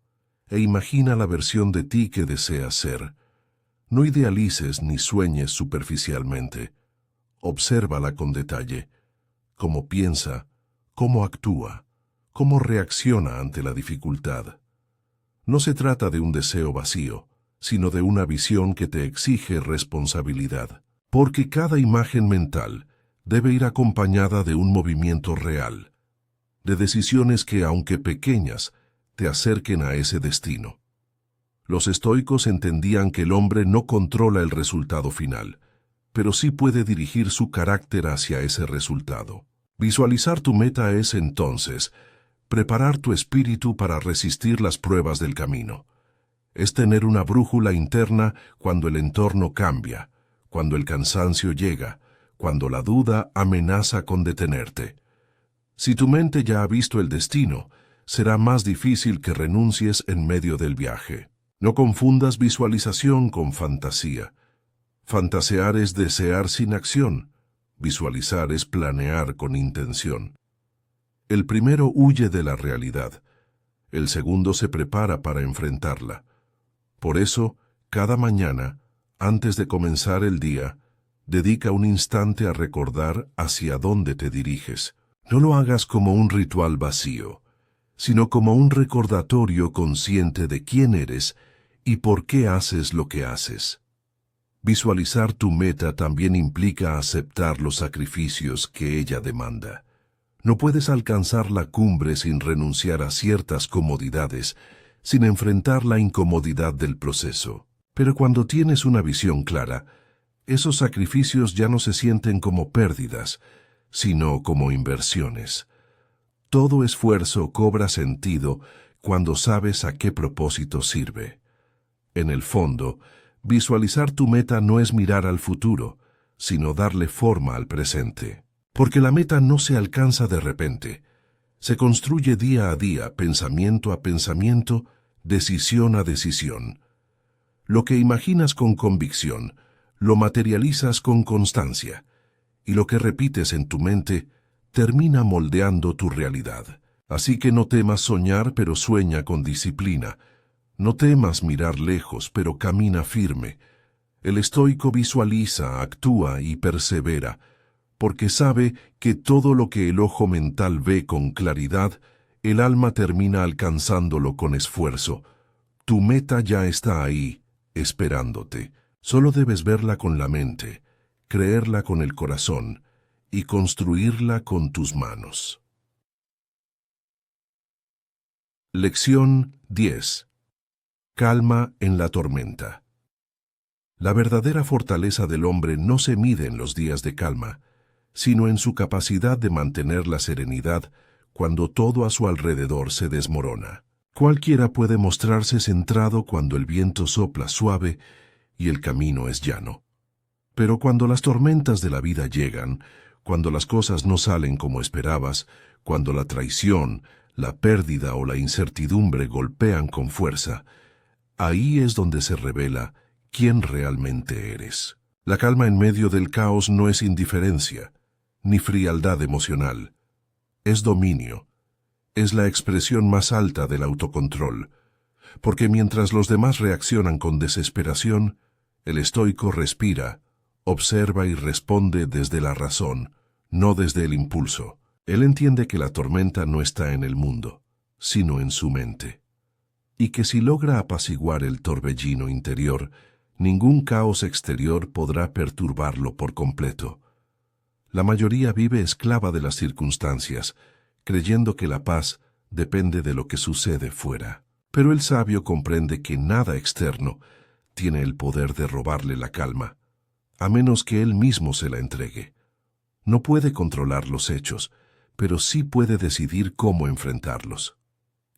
e imagina la versión de ti que deseas ser. No idealices ni sueñes superficialmente. Obsérvala con detalle, cómo piensa, cómo actúa, cómo reacciona ante la dificultad. No se trata de un deseo vacío, sino de una visión que te exige responsabilidad, porque cada imagen mental debe ir acompañada de un movimiento real, de decisiones que, aunque pequeñas, te acerquen a ese destino. Los estoicos entendían que el hombre no controla el resultado final, pero sí puede dirigir su carácter hacia ese resultado. Visualizar tu meta es, entonces, preparar tu espíritu para resistir las pruebas del camino. Es tener una brújula interna cuando el entorno cambia, cuando el cansancio llega, cuando la duda amenaza con detenerte. Si tu mente ya ha visto el destino, será más difícil que renuncies en medio del viaje. No confundas visualización con fantasía. Fantasear es desear sin acción. Visualizar es planear con intención. El primero huye de la realidad. El segundo se prepara para enfrentarla. Por eso, cada mañana, antes de comenzar el día, dedica un instante a recordar hacia dónde te diriges. No lo hagas como un ritual vacío, sino como un recordatorio consciente de quién eres y por qué haces lo que haces. Visualizar tu meta también implica aceptar los sacrificios que ella demanda. No puedes alcanzar la cumbre sin renunciar a ciertas comodidades, sin enfrentar la incomodidad del proceso. Pero cuando tienes una visión clara, esos sacrificios ya no se sienten como pérdidas, sino como inversiones. Todo esfuerzo cobra sentido cuando sabes a qué propósito sirve. En el fondo, visualizar tu meta no es mirar al futuro, sino darle forma al presente. Porque la meta no se alcanza de repente. Se construye día a día, pensamiento a pensamiento, decisión a decisión. Lo que imaginas con convicción, lo materializas con constancia, y lo que repites en tu mente termina moldeando tu realidad. Así que no temas soñar, pero sueña con disciplina. No temas mirar lejos, pero camina firme. El estoico visualiza, actúa y persevera, porque sabe que todo lo que el ojo mental ve con claridad, el alma termina alcanzándolo con esfuerzo. Tu meta ya está ahí, esperándote. Solo debes verla con la mente, creerla con el corazón y construirla con tus manos. Lección 10. Calma en la tormenta. La verdadera fortaleza del hombre no se mide en los días de calma, sino en su capacidad de mantener la serenidad cuando todo a su alrededor se desmorona. Cualquiera puede mostrarse centrado cuando el viento sopla suave y el camino es llano. Pero cuando las tormentas de la vida llegan, cuando las cosas no salen como esperabas, cuando la traición, la pérdida o la incertidumbre golpean con fuerza, ahí es donde se revela quién realmente eres. La calma en medio del caos no es indiferencia, ni frialdad emocional. Es dominio. Es la expresión más alta del autocontrol. Porque mientras los demás reaccionan con desesperación, el estoico respira, observa y responde desde la razón, no desde el impulso. Él entiende que la tormenta no está en el mundo, sino en su mente. Y que si logra apaciguar el torbellino interior, ningún caos exterior podrá perturbarlo por completo. La mayoría vive esclava de las circunstancias, creyendo que la paz depende de lo que sucede fuera. Pero el sabio comprende que nada externo tiene el poder de robarle la calma, a menos que él mismo se la entregue. No puede controlar los hechos, pero sí puede decidir cómo enfrentarlos.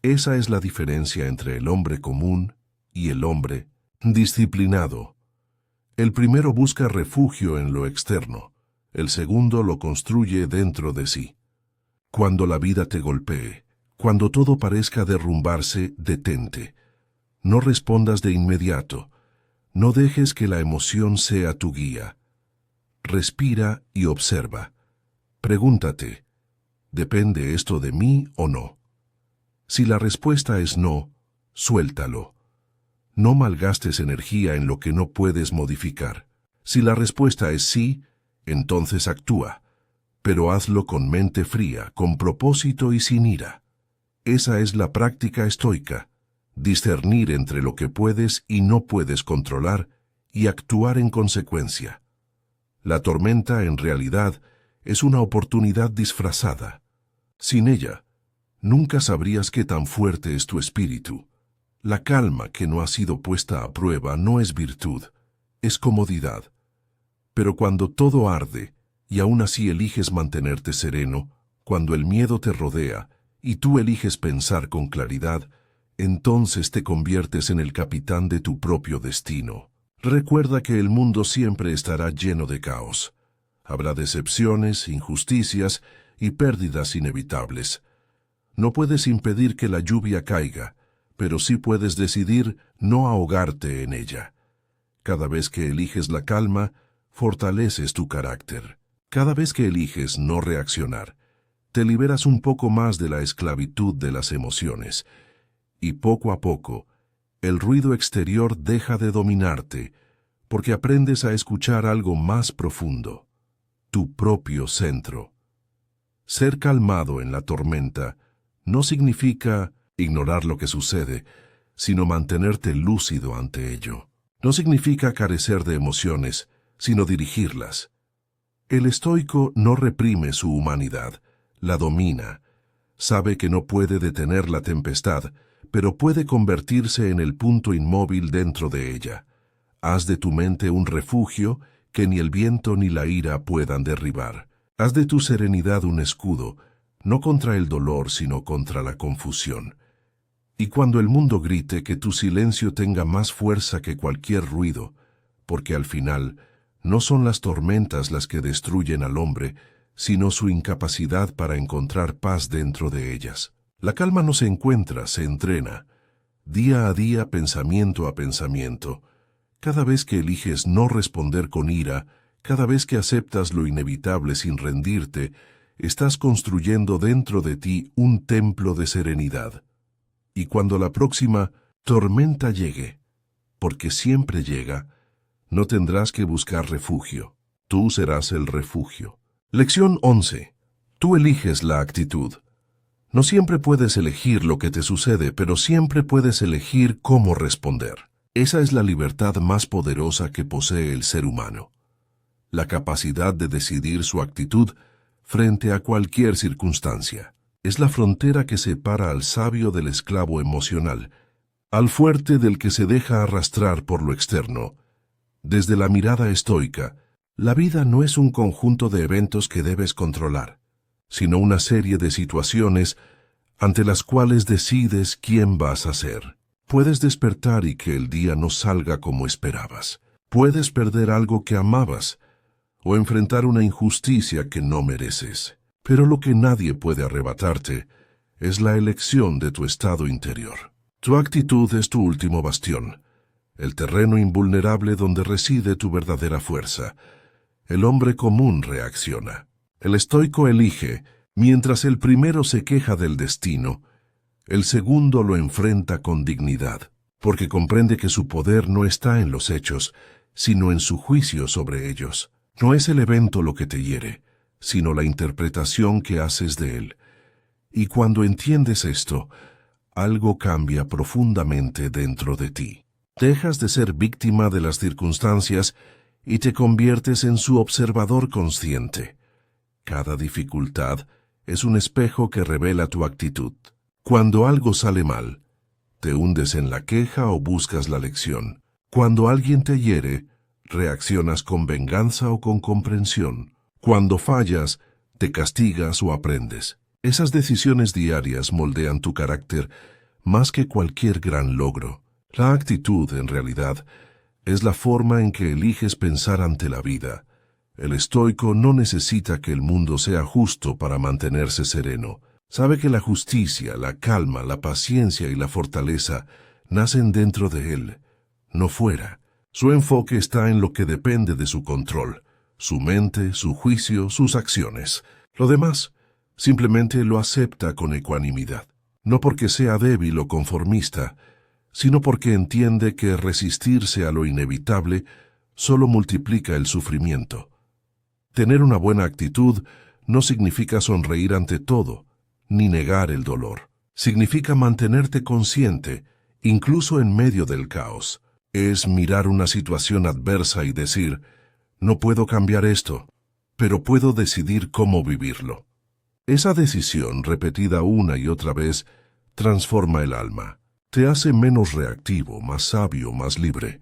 Esa es la diferencia entre el hombre común y el hombre disciplinado. El primero busca refugio en lo externo, el segundo lo construye dentro de sí. Cuando la vida te golpee, cuando todo parezca derrumbarse, detente. No respondas de inmediato. No dejes que la emoción sea tu guía. respira y observa. Pregúntate, ¿depende esto de mí o no? Si la respuesta es no, suéltalo. No malgastes energía en lo que no puedes modificar. Si la respuesta es sí, entonces actúa, pero hazlo con mente fría, con propósito y sin ira. Esa es la práctica estoica, discernir entre lo que puedes y no puedes controlar y actuar en consecuencia. La tormenta, en realidad, es una oportunidad disfrazada. Sin ella, nunca sabrías qué tan fuerte es tu espíritu. La calma que no ha sido puesta a prueba no es virtud, es comodidad. Pero cuando todo arde, y aún así eliges mantenerte sereno, cuando el miedo te rodea, y tú eliges pensar con claridad, entonces te conviertes en el capitán de tu propio destino. Recuerda que el mundo siempre estará lleno de caos. Habrá decepciones, injusticias y pérdidas inevitables. No puedes impedir que la lluvia caiga, pero sí puedes decidir no ahogarte en ella. Cada vez que eliges la calma, fortaleces tu carácter. Cada vez que eliges no reaccionar, te liberas un poco más de la esclavitud de las emociones. Y poco a poco, el ruido exterior deja de dominarte, porque aprendes a escuchar algo más profundo, tu propio centro. Ser calmado en la tormenta no significa ignorar lo que sucede, sino mantenerte lúcido ante ello. No significa carecer de emociones, sino dirigirlas. El estoico no reprime su humanidad, la domina. Sabe que no puede detener la tempestad, pero puede convertirse en el punto inmóvil dentro de ella. Haz de tu mente un refugio que ni el viento ni la ira puedan derribar. Haz de tu serenidad un escudo, no contra el dolor, sino contra la confusión. Y cuando el mundo grite, que tu silencio tenga más fuerza que cualquier ruido, porque al final no son las tormentas las que destruyen al hombre, sino su incapacidad para encontrar paz dentro de ellas. La calma no se encuentra, se entrena. Día a día, pensamiento a pensamiento. Cada vez que eliges no responder con ira, cada vez que aceptas lo inevitable sin rendirte, estás construyendo dentro de ti un templo de serenidad. Y cuando la próxima tormenta llegue, porque siempre llega, no tendrás que buscar refugio. Tú serás el refugio. Lección 11. Tú eliges la actitud. No siempre puedes elegir lo que te sucede, pero siempre puedes elegir cómo responder. Esa es la libertad más poderosa que posee el ser humano. La capacidad de decidir su actitud frente a cualquier circunstancia. Es la frontera que separa al sabio del esclavo emocional, al fuerte del que se deja arrastrar por lo externo. Desde la mirada estoica, la vida no es un conjunto de eventos que debes controlar, sino una serie de situaciones ante las cuales decides quién vas a ser. Puedes despertar y que el día no salga como esperabas. Puedes perder algo que amabas o enfrentar una injusticia que no mereces. Pero lo que nadie puede arrebatarte es la elección de tu estado interior. Tu actitud es tu último bastión, el terreno invulnerable donde reside tu verdadera fuerza. El hombre común reacciona. El estoico elige, mientras el primero se queja del destino, el segundo lo enfrenta con dignidad, porque comprende que su poder no está en los hechos, sino en su juicio sobre ellos. No es el evento lo que te hiere, sino la interpretación que haces de él. Y cuando entiendes esto, algo cambia profundamente dentro de ti. Dejas de ser víctima de las circunstancias y te conviertes en su observador consciente. Cada dificultad es un espejo que revela tu actitud. Cuando algo sale mal, te hundes en la queja o buscas la lección. Cuando alguien te hiere, reaccionas con venganza o con comprensión. Cuando fallas, te castigas o aprendes. Esas decisiones diarias moldean tu carácter más que cualquier gran logro. La actitud, en realidad, es la forma en que eliges pensar ante la vida. El estoico no necesita que el mundo sea justo para mantenerse sereno. Sabe que la justicia, la calma, la paciencia y la fortaleza nacen dentro de él, no fuera. Su enfoque está en lo que depende de su control, su mente, su juicio, sus acciones. Lo demás simplemente lo acepta con ecuanimidad, no porque sea débil o conformista, sino porque entiende que resistirse a lo inevitable solo multiplica el sufrimiento. Tener una buena actitud no significa sonreír ante todo, ni negar el dolor. Significa mantenerte consciente, incluso en medio del caos. Es mirar una situación adversa y decir, no puedo cambiar esto, pero puedo decidir cómo vivirlo. Esa decisión, repetida una y otra vez, transforma el alma. Te hace menos reactivo, más sabio, más libre.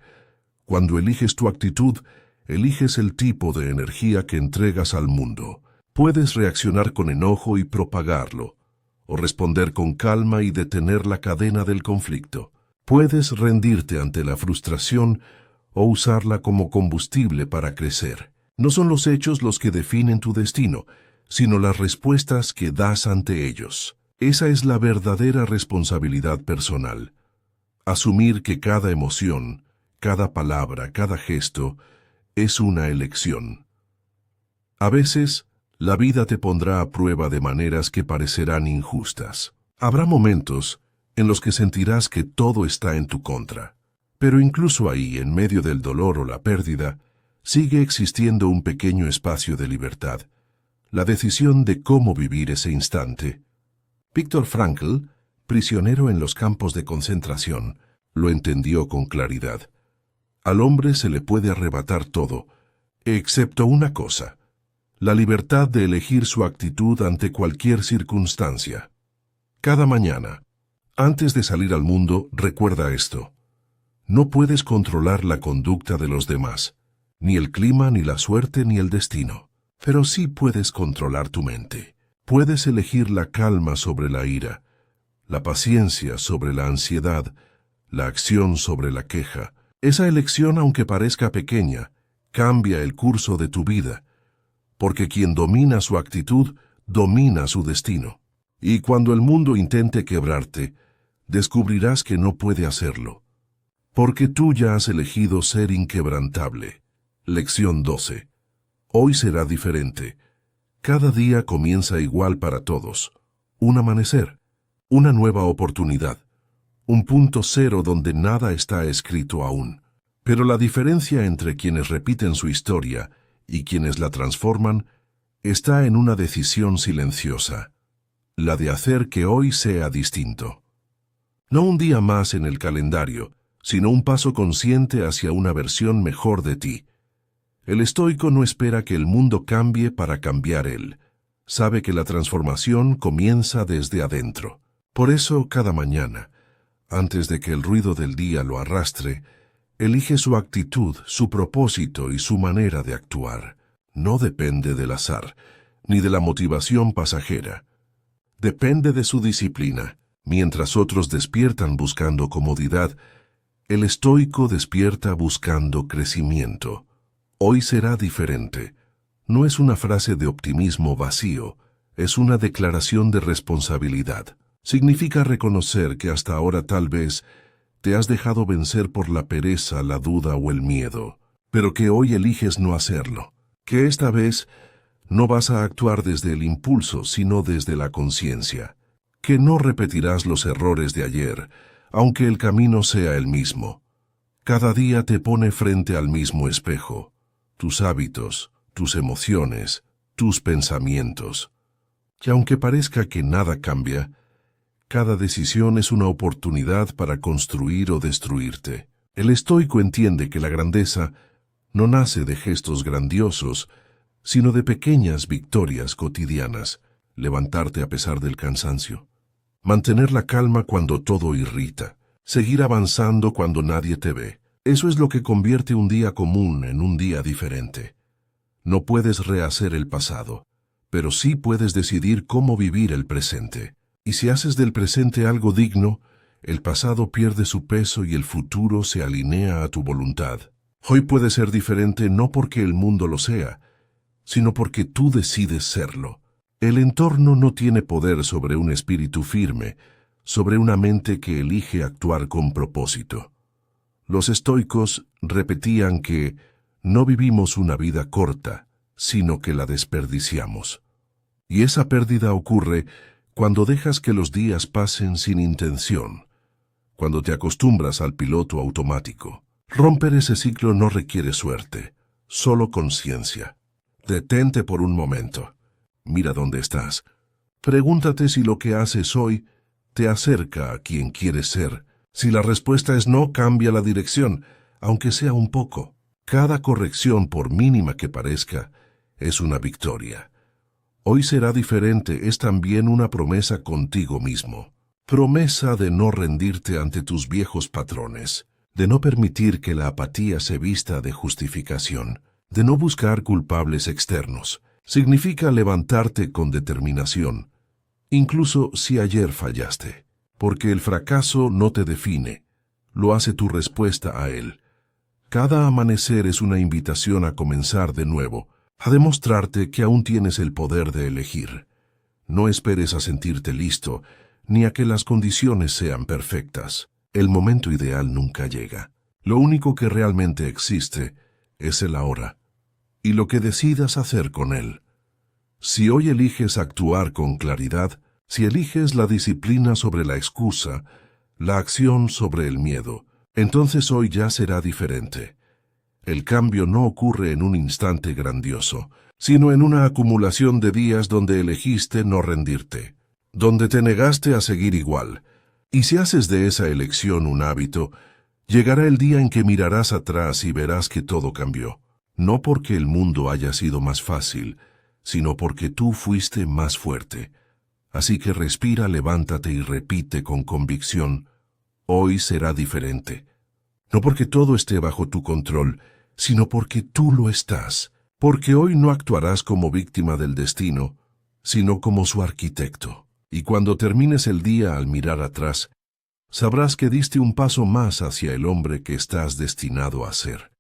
Cuando eliges tu actitud, eliges el tipo de energía que entregas al mundo. Puedes reaccionar con enojo y propagarlo, o responder con calma y detener la cadena del conflicto. Puedes rendirte ante la frustración o usarla como combustible para crecer. No son los hechos los que definen tu destino, sino las respuestas que das ante ellos. Esa es la verdadera responsabilidad personal. Asumir que cada emoción, cada palabra, cada gesto, es una elección. A veces, la vida te pondrá a prueba de maneras que parecerán injustas. Habrá momentos en los que sentirás que todo está en tu contra. Pero incluso ahí, en medio del dolor o la pérdida, sigue existiendo un pequeño espacio de libertad, la decisión de cómo vivir ese instante. Viktor Frankl, prisionero en los campos de concentración, lo entendió con claridad. Al hombre se le puede arrebatar todo, excepto una cosa: la libertad de elegir su actitud ante cualquier circunstancia. Cada mañana, antes de salir al mundo, recuerda esto. No puedes controlar la conducta de los demás, ni el clima, ni la suerte, ni el destino. Pero sí puedes controlar tu mente. Puedes elegir la calma sobre la ira, la paciencia sobre la ansiedad, la acción sobre la queja. Esa elección, aunque parezca pequeña, cambia el curso de tu vida, porque quien domina su actitud, domina su destino. Y cuando el mundo intente quebrarte, descubrirás que no puede hacerlo, porque tú ya has elegido ser inquebrantable. Lección 12. Hoy será diferente. Cada día comienza igual para todos. Un amanecer, una nueva oportunidad, un punto cero donde nada está escrito aún. Pero la diferencia entre quienes repiten su historia y quienes la transforman está en una decisión silenciosa, la de hacer que hoy sea distinto. No un día más en el calendario, sino un paso consciente hacia una versión mejor de ti. El estoico no espera que el mundo cambie para cambiar él. Sabe que la transformación comienza desde adentro. Por eso, cada mañana, antes de que el ruido del día lo arrastre, elige su actitud, su propósito y su manera de actuar. No depende del azar, ni de la motivación pasajera. Depende de su disciplina. Mientras otros despiertan buscando comodidad, el estoico despierta buscando crecimiento. Hoy será diferente. No es una frase de optimismo vacío, es una declaración de responsabilidad. Significa reconocer que hasta ahora tal vez te has dejado vencer por la pereza, la duda o el miedo, pero que hoy eliges no hacerlo. Que esta vez no vas a actuar desde el impulso, sino desde la conciencia. Que no repetirás los errores de ayer, aunque el camino sea el mismo. Cada día te pone frente al mismo espejo. Tus hábitos, tus emociones, tus pensamientos. Y aunque parezca que nada cambia, cada decisión es una oportunidad para construir o destruirte. El estoico entiende que la grandeza no nace de gestos grandiosos, sino de pequeñas victorias cotidianas. Levantarte a pesar del cansancio, mantener la calma cuando todo irrita, seguir avanzando cuando nadie te ve. Eso es lo que convierte un día común en un día diferente. No puedes rehacer el pasado, pero sí puedes decidir cómo vivir el presente. Y si haces del presente algo digno, el pasado pierde su peso y el futuro se alinea a tu voluntad. Hoy puede ser diferente no porque el mundo lo sea, sino porque tú decides serlo. El entorno no tiene poder sobre un espíritu firme, sobre una mente que elige actuar con propósito. Los estoicos repetían que no vivimos una vida corta, sino que la desperdiciamos. Y esa pérdida ocurre cuando dejas que los días pasen sin intención, cuando te acostumbras al piloto automático. Romper ese ciclo no requiere suerte, solo conciencia. Detente por un momento. Mira dónde estás. Pregúntate si lo que haces hoy te acerca a quien quieres ser. Si la respuesta es no, cambia la dirección, aunque sea un poco. Cada corrección, por mínima que parezca, es una victoria. Hoy será diferente es también una promesa contigo mismo. Promesa de no rendirte ante tus viejos patrones, de no permitir que la apatía se vista de justificación, de no buscar culpables externos. Significa levantarte con determinación, incluso si ayer fallaste, porque el fracaso no te define, lo hace tu respuesta a él. Cada amanecer es una invitación a comenzar de nuevo, a demostrarte que aún tienes el poder de elegir. No esperes a sentirte listo, ni a que las condiciones sean perfectas. El momento ideal nunca llega. Lo único que realmente existe es el ahora, y lo que decidas hacer con él. Si hoy eliges actuar con claridad, si eliges la disciplina sobre la excusa, la acción sobre el miedo, entonces hoy ya será diferente. El cambio no ocurre en un instante grandioso, sino en una acumulación de días donde elegiste no rendirte, donde te negaste a seguir igual. Y si haces de esa elección un hábito, llegará el día en que mirarás atrás y verás que todo cambió. No porque el mundo haya sido más fácil, sino porque tú fuiste más fuerte. Así que respira, levántate y repite con convicción: hoy será diferente. No porque todo esté bajo tu control, sino porque tú lo estás. Porque hoy no actuarás como víctima del destino, sino como su arquitecto. Y cuando termines el día al mirar atrás, sabrás que diste un paso más hacia el hombre que estás destinado a ser.